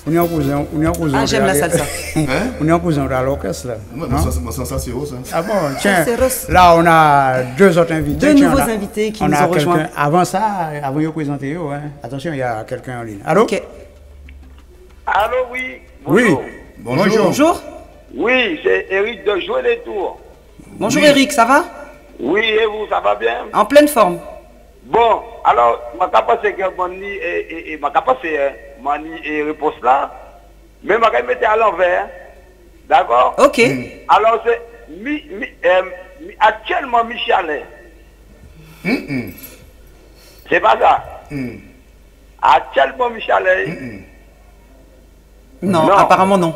On est en cousin.
Ah, j'aime la salsa.
On est en cousin à l'orchestre là.
Moi, ça, c'est rose.
Ah bon, tiens. Là, on a deux autres invités.
Deux nouveaux invités qui nous ont rejoints.
Avant ça, avant de présenter, attention, il y a quelqu'un en ligne. Allô?
Ok.
Allô, oui.
Bonjour. Oui.
Bonjour.
Oui, c'est Eric de Jouer les Tours.
Bonjour Eric, ça va?
Oui, et vous, ça va bien?
En pleine forme.
Bon, alors, ma capacité et ma capacité, et réponse là, mais ma capacité à l'envers, d'accord?
Ok.
Alors, c'est actuellement Michalet. C'est pas ça? Actuellement Michalet.
Non, apparemment non.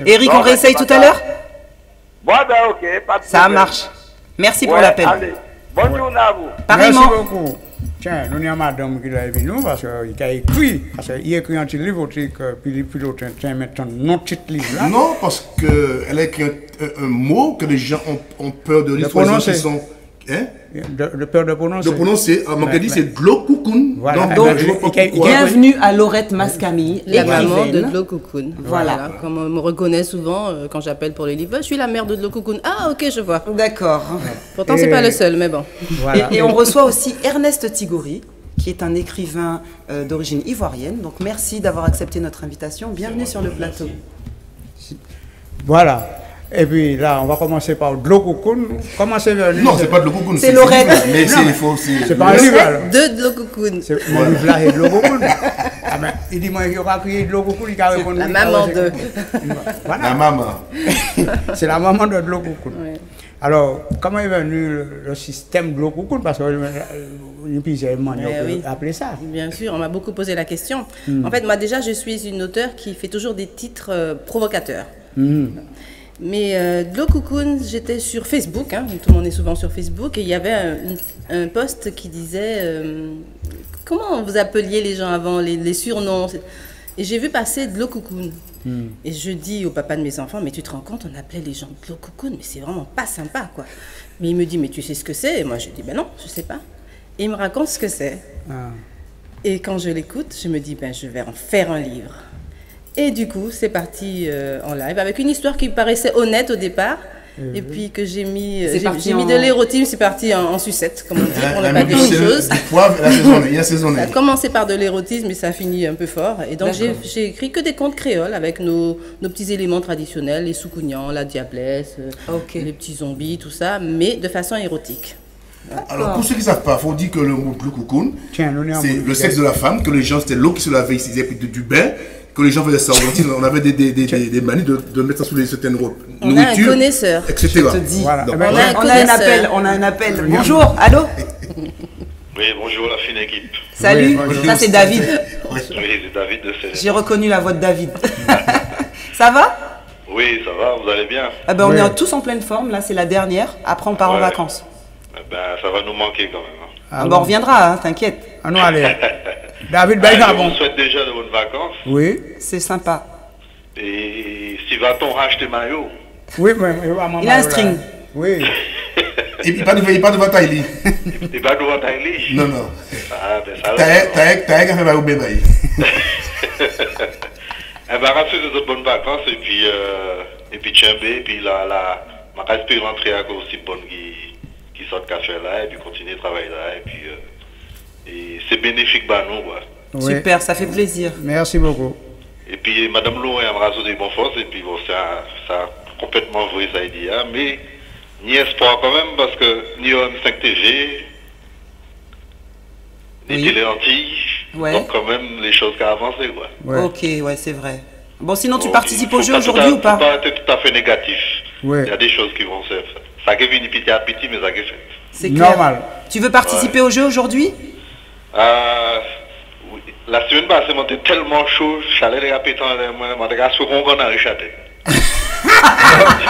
Eric, on réessaye tout à l'heure?
Bon, ben ok, pas de problème.
Ça marche. Merci pour l'appel.
Allez, bonne journée à vous.
Pareillement.
Merci beaucoup. Tiens, nous avons madame qui l'a vu nous parce qu'il a écrit. Parce qu'il a écrit un petit livre, puis l'autre, tiens, maintenant, non petit livre là.
Non, parce qu'elle a écrit un mot que les gens ont peur de lire.
De prononcer.
De
peur de prononcer.
De prononcer. Magadi, c'est Glokoukoun.
Voilà. Donc, bienvenue à Laurette Mascami,
la maman de Glokoukoun.
Voilà.
Comme on me reconnaît souvent quand j'appelle pour les livres, je suis la mère de Glokoukoun. Ah, ok, je vois.
D'accord.
Pourtant, c'est pas le seul, mais bon.
Voilà. Et on reçoit aussi Ernest Tigori, qui est un écrivain d'origine ivoirienne. Donc, merci d'avoir accepté notre invitation. Bienvenue sur le plateau.
Voilà. Et puis là, on va commencer par Glokoukoun. Comment c'est venu?
Non, c'est pas Glokoukoun.
C'est Lorette.
Mais
c'est pas un livre.
De Glokoukoun.
Mon livre là est Glokoukoun. Ah ben, il dit moi, il aura crié Glokoukoun, il a répondu.
La maman de.
Voilà.
La maman.
C'est la maman de Glokoukoun. Ouais. Alors, comment est venu le système Glokoukoun? Parce que j'ai appelé ça.
Bien sûr, on m'a beaucoup posé la question. En fait, moi déjà, je suis une auteure qui fait toujours des titres provocateurs. Mais Glokoukoun, j'étais sur Facebook, tout le monde est souvent sur Facebook, et il y avait un post qui disait comment vous appeliez les gens avant, les surnoms. Et j'ai vu passer Glokoukoun. Et je dis au papa de mes enfants, mais tu te rends compte, on appelait les gens Glokoukoun, mais c'est vraiment pas sympa, quoi. Mais il me dit, mais tu sais ce que c'est? Et moi, je dis, ben non, je sais pas. Et il me raconte ce que c'est. Et quand je l'écoute, je me dis, ben je vais en faire un livre. Et du coup, c'est parti en live avec une histoire qui paraissait honnête au départ. Et puis que j'ai mis de l'érotisme, c'est parti en sucette, comme on dit, pour ne pas dire une chose. Ça a commencé par de l'érotisme et ça a fini un peu fort. Et donc j'ai écrit que des contes créoles avec nos petits éléments traditionnels, les soukounians, la diablesse, les petits zombies, tout ça, mais de façon érotique.
Alors pour ceux qui ne savent pas, il faut dire que le mot Glokoukoun, c'est le sexe de la femme, que les gens, c'était l'eau qui se lavait ici, du bain. Que les gens faisaient ça, on avait des manies de mettre ça sous certaines nourritures.
On a un connaisseur,
etc.
je te dis.
Voilà.
On a un appel. Bonjour, allô?
Oui, bonjour la fine équipe.
Salut, ça c'est David.
Oui, c'est David de Céleste.
J'ai reconnu la voix de David. Ça va?
Oui, ça va, vous allez bien?
On est tous en pleine forme, là c'est la dernière, après on part en vacances.
Ça va nous manquer quand même.
On reviendra, t'inquiète.
Ah non, allez. David,
je vous souhaite déjà de bonnes vacances.
Oui.
C'est sympa.
Et si va-t-on racheter maillot?
Oui, mais
il a un string.
Oui.
Il pas de bataille.
Il pas de bataille.
Non, non.
Ah, ben ça
va. T'as qu'à faire au bébé.
Rassure de bonnes vacances et puis Tchembé, et puis ma espère rentrer à cause aussi bonne qui sort de café là, et puis continuer de travailler là, et puis. Et c'est bénéfique pour nous, quoi.
Oui. Super, ça fait plaisir.
Merci beaucoup.
Et puis, Madame Lou, elle m'a rassuré de bonne force, et puis bon, ça a complètement vrai, ça dit, mais ni espoir quand même, parce que ni M5TG, ni Téléantilles, donc quand même, les choses qui ont avancé, quoi.
Ouais. Ok, ouais, c'est vrai. Bon, sinon, tu participes au jeu aujourd'hui ou pas?
Pas être tout à fait négatif.
Ouais.
Il y a des choses qui vont se faire. Ça a été petit à petit, mais ça a été fait.
C'est normal. Tu veux participer au jeu aujourd'hui?
Oui. La semaine passée, j'étais tellement chaud, j'allais les répéter moi, je qu'on a réchaté.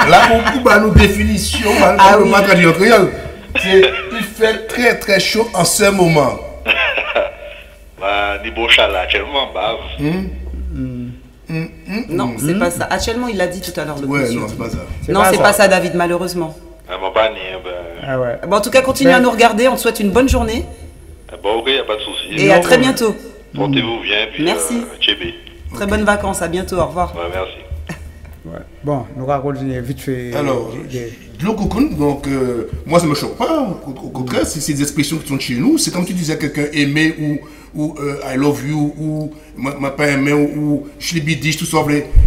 Là, on coupe à nos définitions, il fait très très chaud en ce moment.
Niveau chaleur, actuellement,
non, c'est pas ça. Actuellement, il l'a dit tout à l'heure.
Ouais, non, c'est pas ça.
Non, c'est pas ça, David, malheureusement.
Bon,
en tout cas, continuez à nous regarder. On te souhaite une bonne journée.
Bon, ok, il n'y a pas de souci.
Et à très bientôt.
Portez-vous bien. Puis,
merci. Très bonnes vacances, à bientôt, au revoir.
Ouais, merci.
Ouais. Bon, nous allons continuer vite fait.
Alors, Glo Cocoon, donc moi ça ne me choque pas, au contraire, c'est des expressions qui sont chez nous. C'est comme tu disais quelqu'un aimé ou I love you ou m'a pas aimé ou chlibidish, tout ça.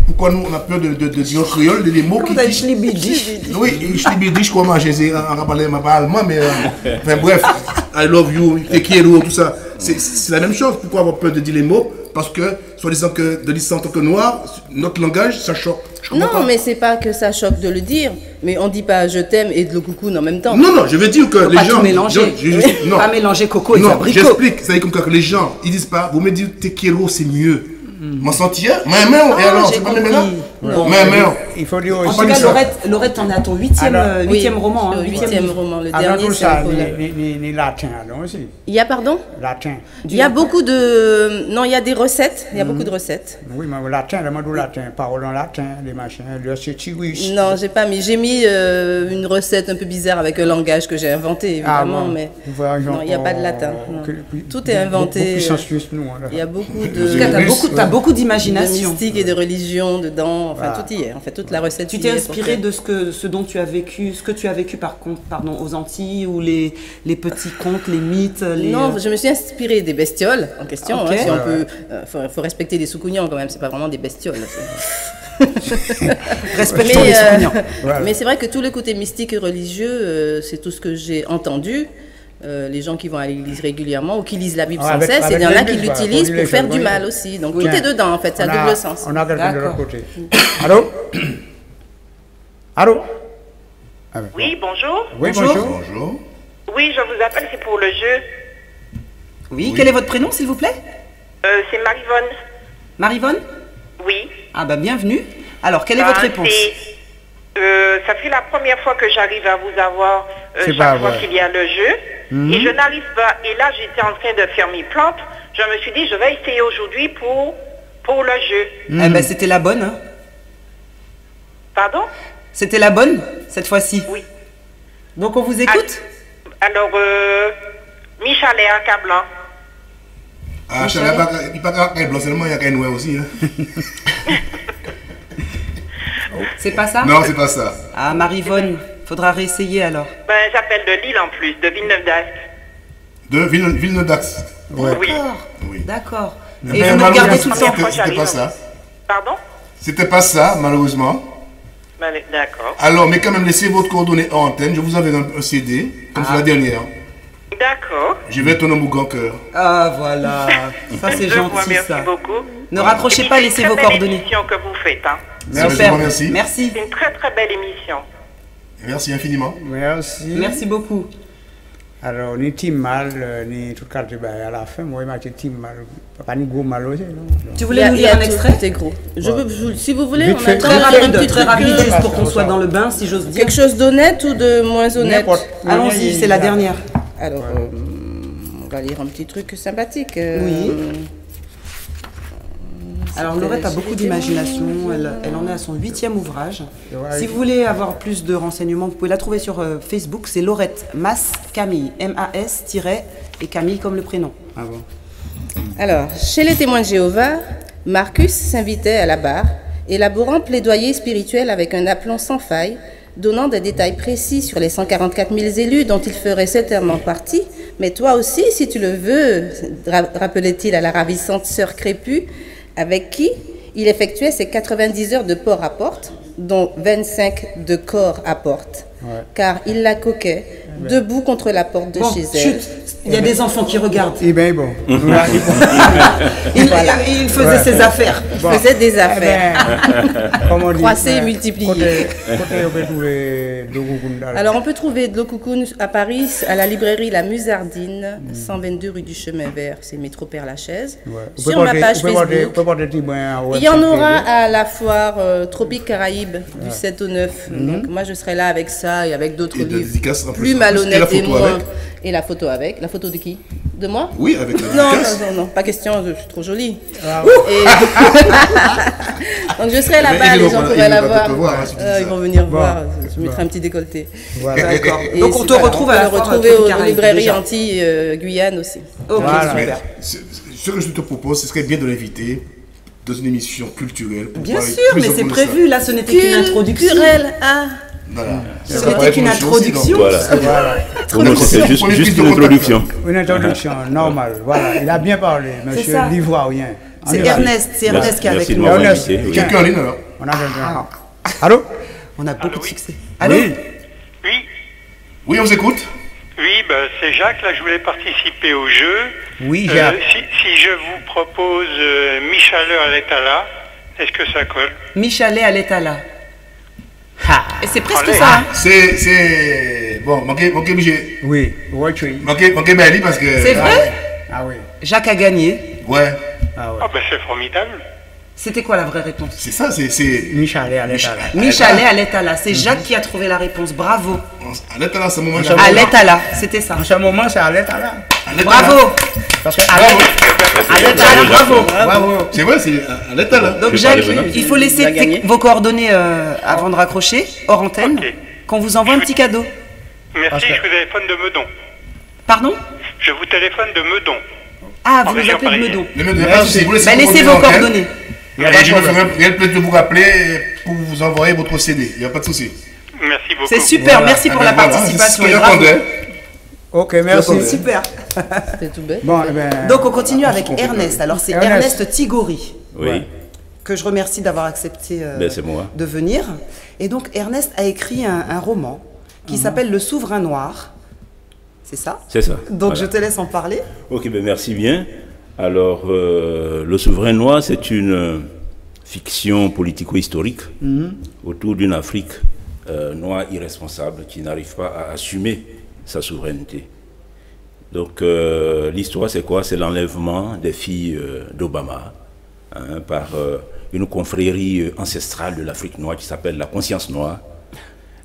Pourquoi nous on a peur de dire en créole des mots qui.
Chlibidish.
Oui, chlibidish, comment j'ai en parler, ma pas allemand, mais enfin bref, I love you, te quiero, tout ça. C'est la même chose. Pourquoi avoir peur de dire les mots? Parce que, soi-disant que de dire en tant que noir, notre langage, ça choque.
Non, mais c'est pas que ça choque de le dire, mais on dit pas je t'aime et de le coucou en même temps.
Non, je veux dire que les gens.
Mélanger.
Non,
pas mélanger coco et abricot.
J'explique. Ça veut dire comme que les gens, ils disent pas, vous me dites te quiero, c'est mieux. M'en sentir? Mais et alors, c'est pas même là?
Il faut dire
aussi. En tout cas, Laurette, t'en es à ton huitième roman.
Huitième roman, le
alors,
dernier.
Tout ça, les latins, aussi.
Il y a, pardon?
Latin.
Il y a beaucoup de. Non, il y a des recettes. Il y a beaucoup de recettes.
Oui, mais latin, le mot latin, parole en latin, les machins, le chirurgie.
Non, j'ai pas mis. J'ai mis une recette un peu bizarre avec un langage que j'ai inventé, évidemment, mais. Non, il n'y a pas de latin. Tout est inventé. Il y a beaucoup de.
T'as beaucoup d'imagination.
De mystique et de religion dedans, enfin tout y est, en fait toute la recette.
Tu t'es inspiré de ce dont tu as vécu, ce que tu as vécu aux Antilles, ou les petits contes, les mythes
Non, je me suis inspiré des bestioles en question, okay. Si on peut, faut respecter les soukounians quand même, c'est pas vraiment des bestioles.
Respectons les soukounians.
Mais c'est vrai que tout le côté mystique et religieux, c'est tout ce que j'ai entendu. Les gens qui vont à l'église régulièrement ou qui lisent la Bible sans cesse, et il y en a qui l'utilisent pour faire du mal aussi. Donc tout est dedans en fait, ça a double sens.
On a quelqu'un de l'autre côté. Allô? Allô?
Oui, bonjour.
Oui, bonjour.
Oui, je vous appelle, c'est pour le jeu.
Oui, quel est votre prénom s'il vous plaît?
C'est Marivonne.
Marivonne?
Oui.
Ah bah bienvenue. Alors, quelle est votre réponse?
Ça fait la première fois que j'arrive à vous avoir chaque fois qu'il y a le jeu. Et je n'arrive pas. Et là, j'étais en train de faire mes plantes. Je me suis dit, je vais essayer aujourd'hui pour le jeu.
Eh ben, c'était la bonne. Hein.
Pardon?
C'était la bonne, cette fois-ci.
Oui.
Donc, on vous écoute?
Alors, Michel et Acablan.
Ah, je ne sais pas, il n'y a pas qu'un blanc, seulement il y a qu'un noir aussi.
C'est pas ça?
Non, c'est pas ça.
Ah, Marivonne, faudra réessayer alors.
Ben, j'appelle de Lille en plus, de Villeneuve-d'Ascq.
De Villeneuve-d'Ascq?
Ouais.
Oui.
D'accord.
Et vous nous regardez tout le temps? C'était pas ça.
Pardon?
C'était pas ça, malheureusement.
D'accord.
Alors, mais quand même, laissez votre coordonnée en antenne. Je vous avais un CD, comme c'est la dernière.
D'accord.
Je vais ton homme au grand cœur.
Ah, voilà. Ça, c'est gentil,
merci
ça.
Beaucoup.
Ne raccrochez pas, laissez vos coordonnées.
C'est une très belle émission que vous faites. Hein.
Merci.
Merci.
C'est une très très belle émission.
Merci infiniment.
Merci beaucoup.
Alors, ni team mal, ni tout cas, à la fin, moi, je team mal. Pas ni gros mal aussi, non?
Tu voulais nous lire un extrait?
C'est gros. Si vous voulez, on a
très rapide, juste pour qu'on soit dans le bain, si j'ose dire.
Quelque chose d'honnête ou de moins honnête?
Allons-y, c'est la dernière.
Alors, on va lire un petit truc sympathique.
Oui. Alors, Laurette a beaucoup d'imagination, elle en est à son 8e ouvrage. Si vous voulez avoir plus de renseignements, vous pouvez la trouver sur Facebook, c'est Laurette Mas Camille, M-A-S- et Camille comme le prénom.
Ah bon.
Alors, chez les témoins de Jéhovah, Marcus s'invitait à la barre, élaborant plaidoyer spirituel avec un aplomb sans faille, donnant des détails précis sur les 144 000 élus dont il ferait certainement partie. Mais toi aussi, si tu le veux, rappelait-il à la ravissante sœur crépue, avec qui il effectuait ses 90 heures de port à porte, dont 25 de corps à porte, car il la coquait debout contre la porte de chez elle.
Il y a des enfants qui regardent.
Eh bien, bon.
Il faisait ses affaires.
Il faisait des affaires. Croisser et multiplier. Alors, on peut trouver de l'eau coucoune à Paris, à la librairie La Musardine, 122 rue du Chemin Vert, c'est métro Père-Lachaise. Sur ma page Facebook. Il y en aura à la foire Tropique Caraïbes du 7 au 9. Donc, moi, je serai là avec ça et avec d'autres livres plus malhonnêtes et moins. Et la photo avec. La photo de qui? De moi?
Oui, avec la
non, pas question, je suis trop jolie. Donc je serai là-bas, les gens pourraient la voir. Ils vont venir voir, je mettrai un petit décolleté.
D'accord. Donc on te retrouve à la
retrouver aux librairies Antilles Guyane aussi.
Ok, super.
Ce que je te propose, ce serait bien de l'inviter dans une émission culturelle.
Bien sûr, mais c'est prévu. Là, ce n'était qu'une introduction.
Culturelle, ah.
Voilà.
Ce n'était qu'une introduction.
Voilà. Pour nous, c'était juste une introduction.
Une introduction normale. Voilà, il a bien parlé, monsieur l'Ivoirien.
C'est Ernest qui est avec nous.
Ernest.
Quelqu'un en ligne alors?
On a quelqu'un. Allô?
On a beaucoup de succès. Allô?
Oui, on vous écoute.
Oui, c'est Jacques, là je voulais participer au jeu.
Oui, Jacques.
Si je vous propose Michalet à l'étala, est-ce que ça colle?
Michalet à l'étala. Et c'est presque ça. Hein?
C'est... Bon, manquez obligé.
Oui,
manquez Bali parce que...
C'est vrai?
Ah oui.
Jacques a gagné.
Ouais.
Ah ouais.
Ah c'est formidable.
C'était quoi la vraie réponse?
C'est ça, c'est...
Michalet à l'étala.
Michalet à l'étala. C'est Jacques qui a trouvé la réponse. Bravo.
À l'étala, c'est un moment...
À l'étala, c'était ça.
En ce moment, c'est à l'étala.
Bravo.
Parce que à l'étala, bravo.
C'est vrai, c'est à l'étala.
Donc Jacques, il faut laisser vos coordonnées avant de raccrocher, hors antenne, qu'on vous envoie un petit cadeau.
Merci, je vous téléphone de Meudon.
Pardon?
Je vous téléphone de Meudon.
Ah, vous nous appelez de Meudon.
Laissez
vos coordonnées.
Je vais le plaisir de vous rappeler pour vous envoyer votre CD. Il n'y a pas de souci.
Merci beaucoup.
C'est super, merci pour la participation.
Ok, merci.
C'est super.
C'est tout bête.
Bon,
donc on continue avec Ernest. Alors c'est Ernest Tigori.
Oui.
Que je remercie d'avoir accepté de venir. Et donc Ernest a écrit un roman qui s'appelle Le Souverain Noir. C'est ça?
C'est ça.
Donc je te laisse en parler.
Ok, merci bien. Alors, Le Souverain Noir, c'est une fiction politico-historique autour d'une Afrique noire irresponsable qui n'arrive pas à assumer sa souveraineté. Donc, l'histoire, c'est quoi? C'est l'enlèvement des filles d'Obama par une confrérie ancestrale de l'Afrique noire qui s'appelle la Conscience Noire,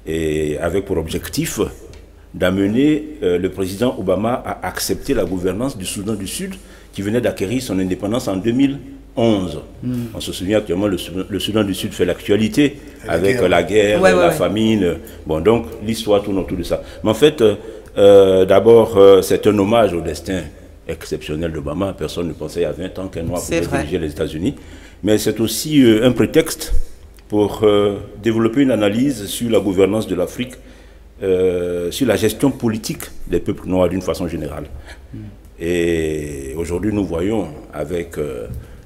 et avec pour objectif d'amener le président Obama à accepter la gouvernance du Soudan du Sud, qui venait d'acquérir son indépendance en 2011. On se souvient actuellement, le Soudan du Sud fait l'actualité avec la guerre, la famine. Bon, donc l'histoire tourne autour de ça. Mais en fait, d'abord, c'est un hommage au destin exceptionnel d'Obama. Personne ne pensait il y a 20 ans qu'un noir pouvait diriger les États-Unis. Mais c'est aussi un prétexte pour développer une analyse sur la gouvernance de l'Afrique, sur la gestion politique des peuples noirs d'une façon générale. Et aujourd'hui, nous voyons avec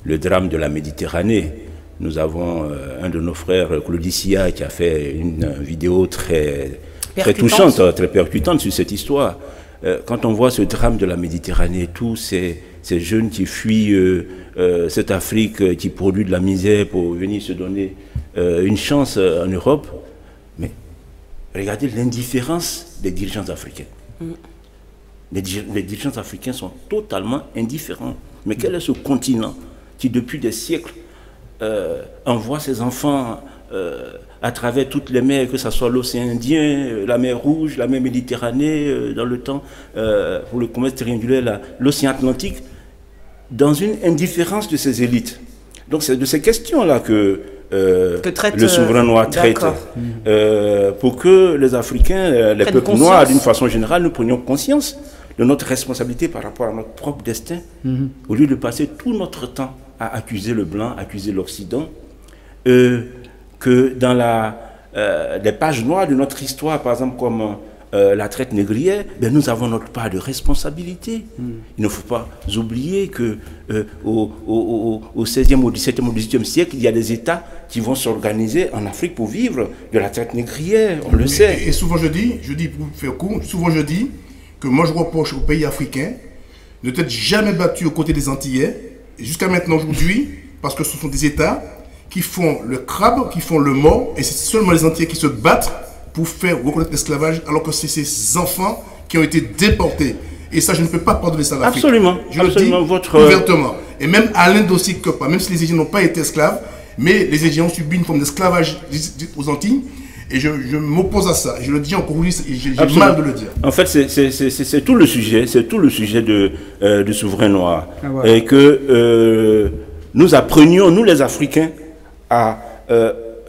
le drame de la Méditerranée, nous avons un de nos frères, Claudicia, qui a fait une vidéo très touchante, très percutante sur cette histoire. Quand on voit ce drame de la Méditerranée, tous ces jeunes qui fuient cette Afrique qui produit de la misère pour venir se donner une chance en Europe, mais regardez l'indifférence des dirigeants africains. Les dirigeants africains sont totalement indifférents. Mais quel est ce continent qui, depuis des siècles, envoie ses enfants à travers toutes les mers, que ce soit l'océan Indien, la mer Rouge, la mer Méditerranée, dans le temps, pour le commerce triangulaire, l'océan Atlantique, dans une indifférence de ces élites. Donc c'est de ces questions-là que le souverain noir traite, pour que les Africains, les peuples noirs, d'une façon générale, nous prenions conscience de notre responsabilité par rapport à notre propre destin, au lieu de passer tout notre temps à accuser le blanc, accuser l'Occident, que dans les pages noires de notre histoire, par exemple comme la traite négrière, ben nous avons notre part de responsabilité. Il ne faut pas oublier que au 16e, au 17e, au 18e siècle, il y a des États qui vont s'organiser en Afrique pour vivre de la traite négrière, on le sait.
Et souvent je dis pour faire court, souvent je dis que moi je reproche aux pays africains de n'être jamais battus aux côtés des Antillais, et jusqu'à maintenant aujourd'hui, parce que ce sont des États qui font le crabe, qui font le mort, et c'est seulement les Antillais qui se battent pour faire reconnaître l'esclavage, alors que c'est ces enfants qui ont été déportés. Et ça, je ne peux pas pardonner ça à l'Afrique.
Absolument.
Je le dis ouvertement. Et même à l'Inde aussi, même si les Égyptiens n'ont pas été esclaves, mais les Égyptiens ont subi une forme d'esclavage aux Antilles. Et je m'oppose à ça. Je le dis encore aujourd'hui, j'ai mal de le dire.
En fait, c'est tout le sujet, du souverain noir. Et que nous apprenions, nous les Africains, à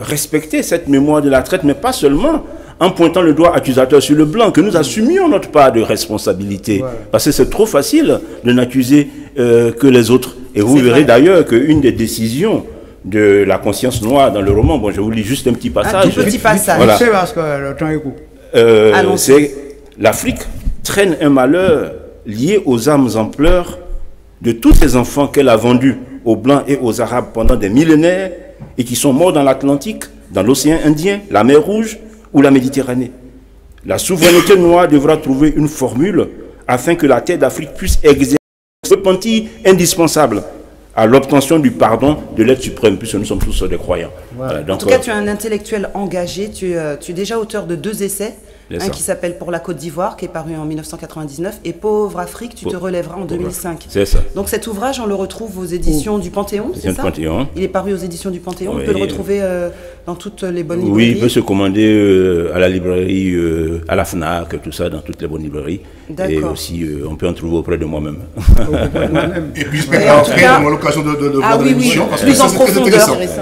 respecter cette mémoire de la traite, mais pas seulement en pointant le doigt accusateur sur le blanc, que nous assumions notre part de responsabilité. Parce que c'est trop facile de n'accuser que les autres
Et vous verrez d'ailleurs qu'une des décisions de la conscience noire dans le roman, bon, je vous lis juste un petit passage.
Un tout petit passage.
Voilà.
C'est parce que le temps est court.
C'est l'Afrique traîne un malheur lié aux âmes en pleurs de tous ces enfants qu'elle a vendus aux Blancs et aux Arabes pendant des millénaires et qui sont morts dans l'Atlantique, dans l'océan Indien, la mer Rouge ou la Méditerranée. La souveraineté noire devra trouver une formule afin que la terre d'Afrique puisse exercer ce repentir indispensable à l'obtention du pardon de l'être suprême, puisque nous sommes tous des croyants.
Voilà. Donc, en tout cas, tu es un intellectuel engagé, tu es déjà auteur de 2 essais, un qui s'appelle Pour la Côte d'Ivoire, qui est paru en 1999, et Pauvre Afrique, tu te relèveras en 2005.
C'est ça.
Donc cet ouvrage, on le retrouve aux éditions du Panthéon, c'est ça?
Panthéon.
Il est paru aux éditions du Panthéon, on peut le retrouver dans toutes les bonnes
librairies.
librairies.
Oui, il peut se commander à la librairie, à la FNAC, tout ça, dans toutes les bonnes librairies. Et aussi, on peut en trouver auprès de moi-même.
Et puis, j'espère l'occasion de voir l'émission.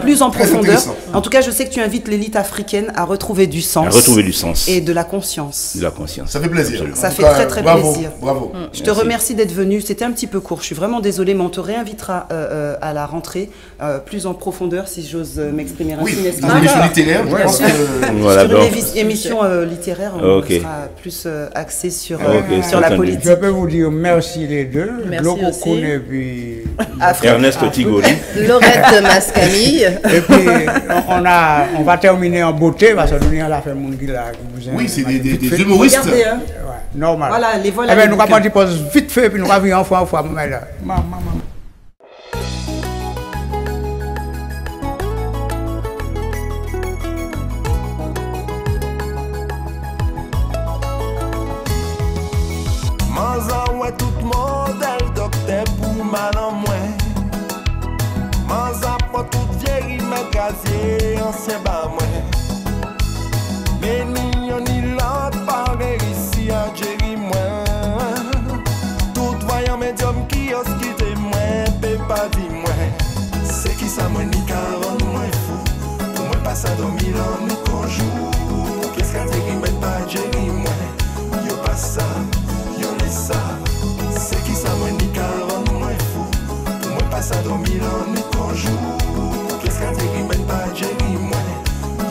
Plus en profondeur. En tout cas, je sais que tu invites l'élite africaine à retrouver du sens.
À retrouver du sens.
Et de la conscience.
De la conscience.
Ça fait plaisir.
Absolument.
Ça fait très très plaisir.
Bravo.
Je te remercie d'être venu. C'était un petit peu court. Je suis vraiment désolée, mais on te réinvitera à la rentrée, plus en profondeur, si j'ose m'exprimer ainsi, n'est-ce pas?
Une émission littéraire, je pense
que... Sur une émission littéraire, on sera plus axé sur la politique.
Je peux vous dire merci les deux.
Merci aussi.
Et puis...
Ernest Tigori.
Laurette Mascamille.
Et puis, on va terminer en beauté, parce que nous avons fait mon gars qui vous aime.
Oui, c'est des humoristes.
Regardez, hein.
Ouais, normal.
Voilà, les voilà.
Eh bien, nous avons dit pause vite fait, puis nous avons vu en fois. Maman.
Tout modèle docteur pour madame moi. Manza pour toute vieille magazier ancien bas moi. Mais ni on ni l'autre pas ici à Jerry moi. Tout voyant médium qui os quitter moi, peut pas dire moi. C'est qui ça moi ni caron moi fou. Pour moi pas ça dormir dans nous conjour. Qu'est-ce qu'a Jerry mais pas Jerry moi. Yo pas ça, yo les ça. C'est qui ça moi ni caron moi fou. Pour moi pas ça dormir dans nous conjour. Qu'est-ce qu'a Jerry mais pas Jerry moi.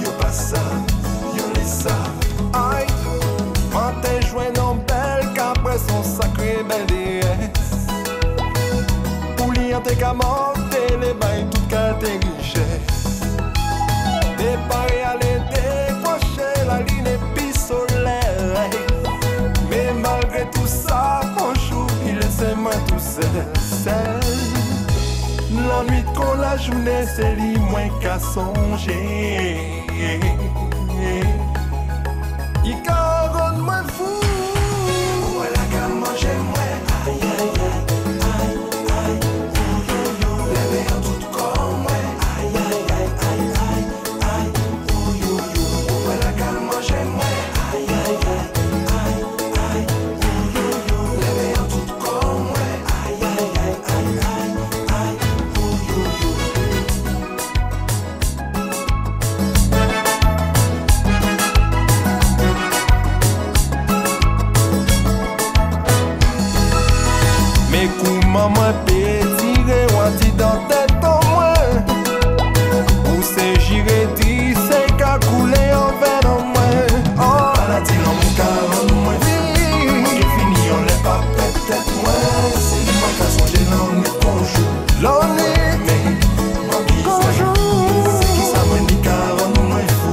Yo pas ça, yo les ça. Aïe, matin joué non belle qu'après son sacré belle déesse. Pour lui en t'es qu'à monter les bails toute qualité richesse. Déparé à l'aider, décrocher la ligne épi soleil. Mais malgré tout ça, bonjour, il laisse moi tout seul. L'ennui qu'on la journée, c'est lui moins qu'à songer. Il caronne moi fou. Voilà qu'à manger moi. Aïe aïe aïe aïe aïe. Levé en tout corps moi. Aïe aïe aïe aïe aïe aïe. Voilà qu'à manger moi. Aïe aïe aïe aïe aïe. Levé en tout corps moi. Aïe aïe aïe aïe aïe. Mais comment moi pétirer ou anti dans tête en moi. Ou c'est j'irai dire c'est qu'à couler en verre en moi. Oh, maladie dans mon cœur en moi. Moi qui fini on l'est pas peut-être moi. C'est lui moi qui a songé l'ennui conjour. L'ennui mais conjour. C'est qui ça moi ni car en moi fou.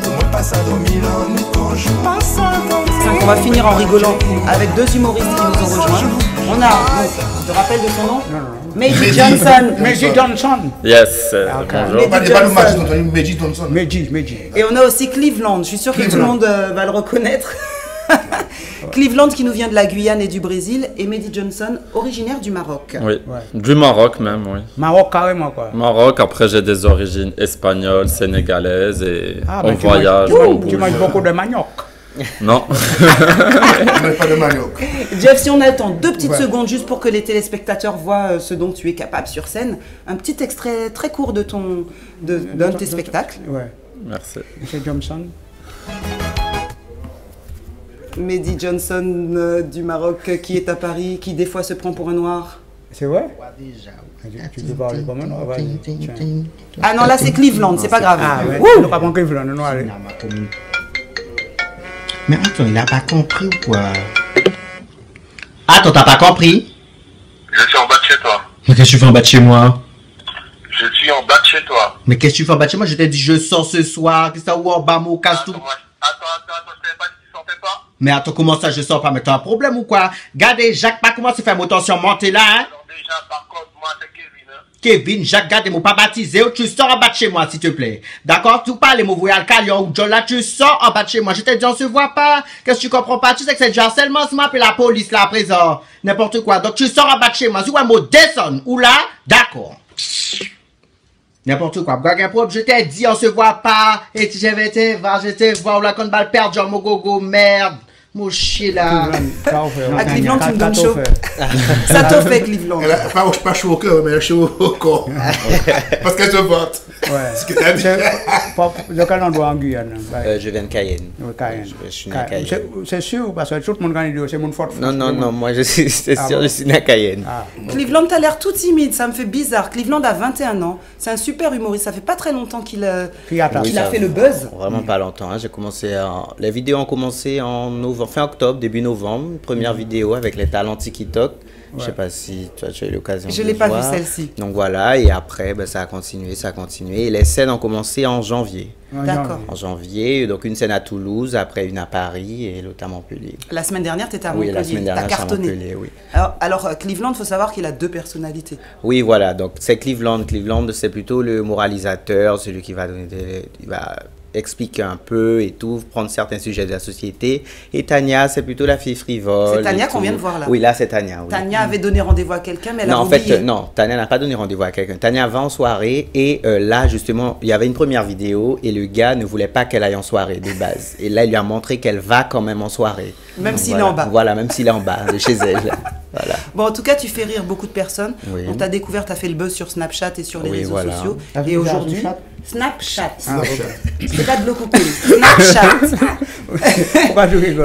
Pour moi pas ça dormir l'ennui conjour. Pas ça
On va finir en rigolant avec 2 humoristes qui nous ont rejoints. On a, tu te rappelles de son nom? Meji Johnson.
Meji Johnson.
Yes, bonjour.
Meji Johnson.
Meji.
Et on a aussi Cleveland. Je suis sûr que tout le monde va le reconnaître. Cleveland qui nous vient de la Guyane et du Brésil. Et Meji Johnson, originaire du Maroc.
Oui, du Maroc même, oui.
Maroc carrément quoi.
Maroc, après j'ai des origines espagnoles, sénégalaises et on voyage, on bouge.
Tu manges beaucoup de manioc.
Non.
Pas de manioc.
Jeff, si on a le temps, 2 petites secondes juste pour que les téléspectateurs voient ce dont tu es capable sur scène. Un petit extrait très court de d'un de tes spectacles.
Ouais.
Merci.
Monsieur Johnson.
Meji Johnson du Maroc qui est à Paris, qui des fois se prend pour un noir.
C'est vrai? Tu peux parler comment non? Vas-y.
Ah non, là c'est Cleveland, c'est pas grave.
Ah ouais, on pas prendre Cleveland, non, allez.
Mais attends, il n'a pas compris ou quoi? Attends, t'as pas compris?
Je suis en bas de chez toi.
Mais qu'est-ce que tu fais en bas de chez moi?
Je suis en bas de chez toi.
Mais qu'est-ce que tu fais en bas de chez moi? Je t'ai dit je sors ce soir, qu'est-ce que ça ou en bas, mon casse tout?
Attends, je t'avais pas dit que tu sortais pas.
Mais attends, comment ça je sors pas? Mais t'as un problème ou quoi? Regardez, Jacques, pas comment se faire mon tension monter là, hein?
Alors déjà, par contre, moi c'est Kevin, hein.
Kevin, Jacques, regardez, mon pas baptisé, tu sors en bas de chez moi, s'il te plaît. D'accord? Tu parles, mon voyage Calion ou John, là, tu sors en bas de chez moi. Je t'ai dit, on se voit pas. Qu'est-ce que tu comprends pas? Tu sais que c'est du harcèlement, c'est m'appelle la police, là, à présent. N'importe quoi. Donc, tu sors en bas de chez moi. Si ouais, mot descend, ou là, d'accord. N'importe quoi. Je t'ai dit, on se voit pas. Et si j'avais été voir, j'étais voir, ou là, quand balle perdre, genre, mon gogo, merde. Mon chien là.
À Cleveland, tu me donnes chaud. Ça te fait, Cleveland.
Elle a pas chaud au cœur, mais elle a chaud au corps. Parce qu'elle se vote.
Ouais. Ce que t'as dit. De quel endroit en Guyane?
Je viens de Cayenne.
Cayenne.
Je suis né à Cayenne.
C'est sûr, parce que tout le monde gagne, c'est mon fort.
Non, moi je suis sûr, je suis né à Cayenne.
Cleveland, t'as l'air tout timide, ça me fait bizarre. Cleveland a 21 ans, c'est un super humoriste, ça fait pas très longtemps qu'il a fait le buzz.
Vraiment pas longtemps, hein. J'ai commencé les vidéos ont commencé en novembre, fin octobre, début novembre, première vidéo avec les talents TikTok. Je sais pas si tu as eu l'occasion de
voir. Je l'ai pas vu celle-ci.
Donc voilà, et après, ça a continué. Et les scènes ont commencé en janvier.
D'accord.
En janvier, donc une scène à Toulouse, après une à Paris et l'autre à Montpellier.
La semaine dernière, tu étais à Montpellier.
Oui, la semaine dernière,
t'as cartonné.
à Montpellier, oui.
Alors Cleveland, il faut savoir qu'il a deux personnalités.
Oui, voilà, donc c'est Cleveland. Cleveland, c'est plutôt le moralisateur, celui qui va donner il va expliquer un peu et tout, prendre certains sujets de la société. Et Tania, c'est plutôt la fille frivole.
C'est Tania qu'on vient de voir là.
Oui, là c'est Tania. Oui.
Tania avait donné rendez-vous à quelqu'un, mais elle a
oublié.
En fait,
non, Tania n'a pas donné rendez-vous à quelqu'un. Tania va en soirée et là justement, il y avait une première vidéo et le gars ne voulait pas qu'elle aille en soirée de base. Et là, il lui a montré qu'elle va quand même en soirée.
Même s'il est en bas.
Voilà, même s'il est en bas de chez elle. Voilà.
Bon, en tout cas, tu fais rire beaucoup de personnes.
Oui.
On t'a découvert, tu as fait le buzz sur Snapchat et sur les réseaux sociaux.
Et
aujourd'hui, Snapchat. C'est pas de l'Ocoucou. Snapchat.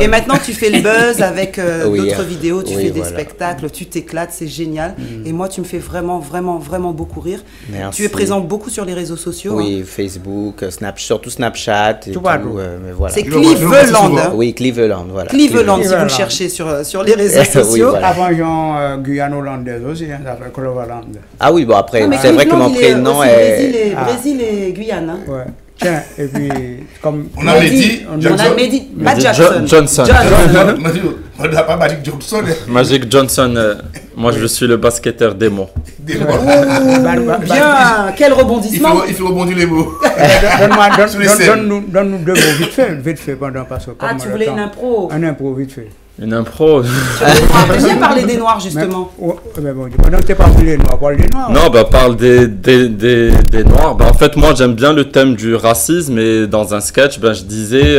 Et maintenant, tu fais le buzz avec d'autres vidéos, tu fais des spectacles, tu t'éclates, c'est génial. Et moi, tu me fais vraiment, vraiment, vraiment beaucoup rire.
Merci.
Tu es présent beaucoup sur les réseaux sociaux.
Oui, Facebook, surtout Snapchat. Et tout,
mais voilà. C'est Cleveland. Hein.
Oui, Cleveland, voilà.
Cleveland, si vous le cherchez sur les réseaux sociaux.
Oui, voilà. Avant, Guyane hollandaise aussi, hein, ça fait Cleveland.
Ah oui, bon après, c'est vrai que mon prénom est...
Brésil et Guyane. Hein.
Ouais. Tiens, et puis, comme...
On avait dit...
Pas Jackson.
Johnson.
On n'a pas Magic Johnson.
Magic Johnson, moi je suis le basketteur des mots.
Bien, quel rebondissement.
Il faut rebondir les mots.
Donne-nous deux mots vite fait pendant parce que...
Tu voulais une impro.
Un impro vite fait.
Une impro.
Tu bien parler des Noirs, justement.
Mais bon, pendant que tu parles des Noirs, parle des Noirs.
Non, parle des Noirs. En fait, moi, j'aime bien le thème du racisme. Et dans un sketch, je disais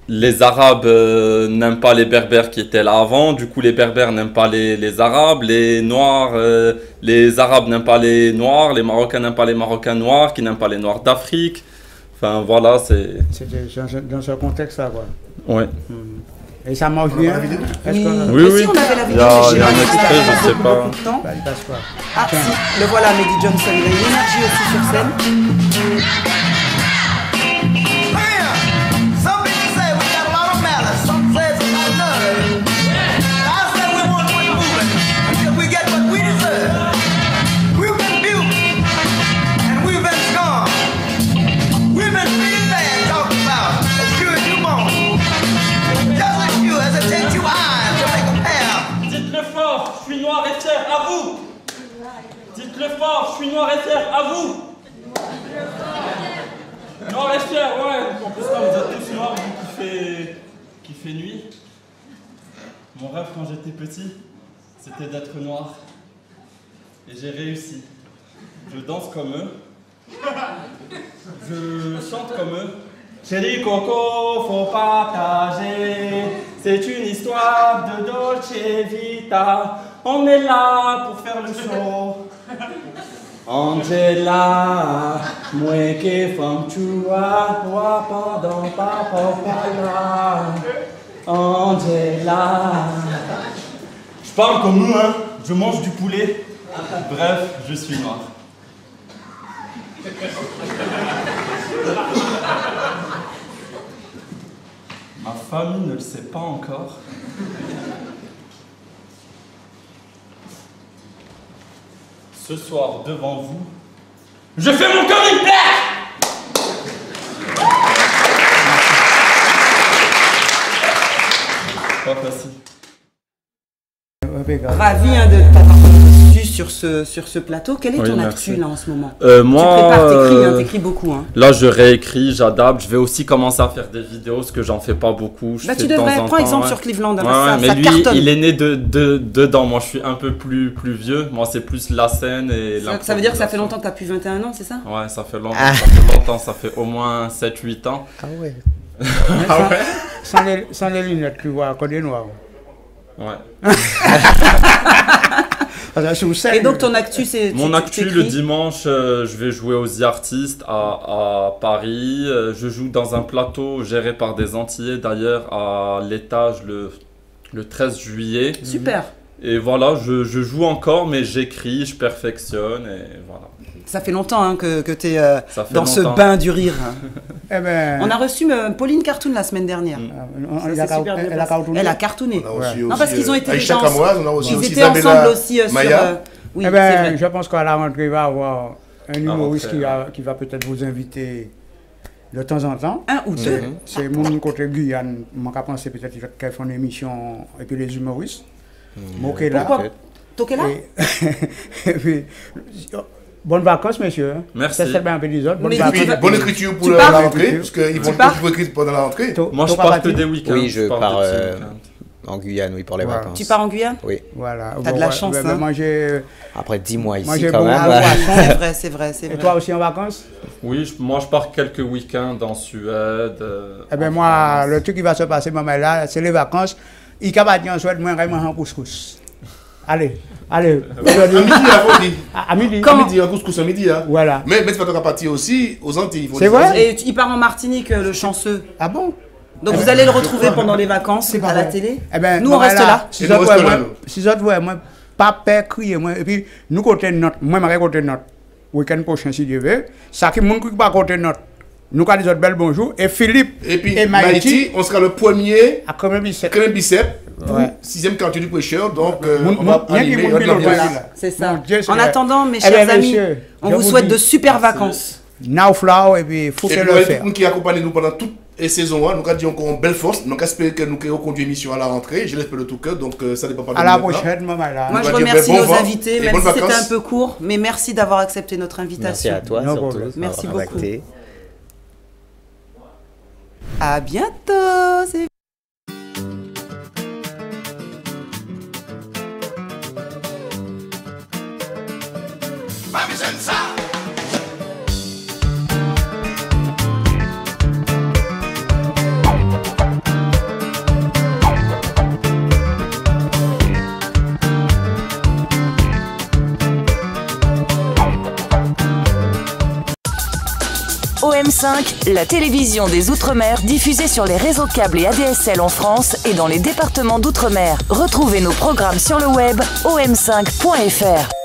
les Arabes n'aiment pas les Berbères qui étaient là avant. Du coup, les Berbères n'aiment pas les Arabes. Les Noirs, les Arabes n'aiment pas les Noirs. Les Marocains n'aiment pas les Marocains noirs, qui n'aiment pas les Noirs d'Afrique. Enfin, voilà, c'est...
C'était dans ce contexte-là, quoi.
Ouais.
Et ça marche bien.
Oui.
Si on avait la vidéo,
il y a un extrait, je sais pas.
Il passe quoi?
Ah si, le voilà, Mehdi Johnson. Il a une énergie aussi sur scène.
Je suis noir et fier, à vous. Dites-le fort, je suis noir et fier, à vous. Noir et fier, ouais. En plus là, vous êtes tous noirs, vous qui fait nuit. Mon rêve quand j'étais petit, c'était d'être noir. Et j'ai réussi. Je danse comme eux. Je chante comme eux. Chérie Coco, faut partager. C'est une histoire de Dolce Vita. On est là pour faire le show. Angela, moi qui femme tua, toi pendant papa là. Angela, je parle comme nous, hein. Je mange du poulet. Bref, je suis noir. Ma famille ne le sait pas encore. Ce soir, devant vous, je fais mon coming black. Pas facile.
Ravi de t'avoir reçu sur ce plateau. Quel est ton actu là en ce moment?
Moi,
tu prépares, t'écris beaucoup. Hein.
Là, je réécris, j'adapte. Je vais aussi commencer à faire des vidéos, parce que j'en fais pas beaucoup.
Bah, tu devrais prendre exemple sur Cleveland.
Mais lui, cartonne. Il est né dedans. Moi, je suis un peu plus vieux. Moi, c'est plus la scène et
ça veut dire que ça fait longtemps que tu as plus 21 ans, c'est ça?
Ouais, ça fait longtemps. Ça fait au moins 7-8 ans.
Ah ouais. Sans les lunettes, tu vois, côté noir.
Ouais.
Et donc ton actu, c'est...
Mon actu, le dimanche, je vais jouer aux The Artistes à Paris. Je joue dans un plateau géré par des Antillais, d'ailleurs, à l'étage le 13 juillet.
Super.
Et voilà, je joue encore, mais j'écris, je perfectionne, et voilà.
Ça fait longtemps hein, que tu es dans ce bain du rire.
Eh ben...
On a reçu Pauline Cartoon la semaine dernière. Elle a cartonné. Non, parce qu'ils ont été déjà ensemble aussi sur...
Oui, je pense qu'à la rentrée, il va y avoir un humoriste qui va peut-être vous inviter de temps en temps.
Un ou deux.
C'est mon côté Guyane. Je pense peut-être qu'elle fait une émission et puis les humoristes.
Pourquoi Tokela?
Et puis... Bonnes vacances, monsieur.
Merci.
C'est bien un peu des autres.
Bonne écriture pour la rentrée, parce qu'ils vont tout écrire pendant la rentrée.
Moi, je pars que des week-ends.
Oui, je pars en Guyane, oui, pour les vacances.
Tu pars en Guyane?
Oui.
Voilà.
T'as de la chance, hein.
Après 10 mois ici, quand même.
C'est vrai.
Et toi aussi en vacances?
Oui, moi, je pars quelques week-ends en Suède.
Eh bien, moi, le truc qui va se passer, maman, là, c'est les vacances. Il va dire en Suède, moi, je vais manger en couscous. Allez.
À midi, en couscous à midi. Hein.
Voilà.
Mais tu vas partir aussi aux Antilles.
C'est vrai.
Et il part en Martinique, le chanceux.
Ah bon?
Donc vous allez le retrouver pendant les vacances à la télé.
Eh ben,
nous, on reste là.
Si vous êtes moi, pas peur, crier, moi. Et puis, nous, côté note, moi, je vais côté note. Week-end prochain, si Dieu veut. Ça qui ne pas côté note. Nous, quand les autres belles bonjour. Et Philippe
et Maïti, on sera le premier
à Cremen Bicep.
Pour 6e quartier du prêcheur, donc on va animer.
C'est ça. En attendant, mes chers amis, on vous souhaite de super vacances.
Now flower et puis faut faire le faire.
Nous qui accompagnent nous pendant toute la saison, nous avons dit encore une belle force. Nous espérons que nous ayons conduit l'émission à la rentrée. Je l'espère de tout cœur, donc ça dépend pas de nous.
À la prochaine, maman.
Moi, je remercie nos invités, même si c'était un peu court, mais merci d'avoir accepté notre invitation.
Merci à toi, surtout.
Merci beaucoup. À bientôt.
OM5, la télévision des Outre-mer diffusée sur les réseaux câbles et ADSL en France et dans les départements d'Outre-mer. Retrouvez nos programmes sur le web om5.fr.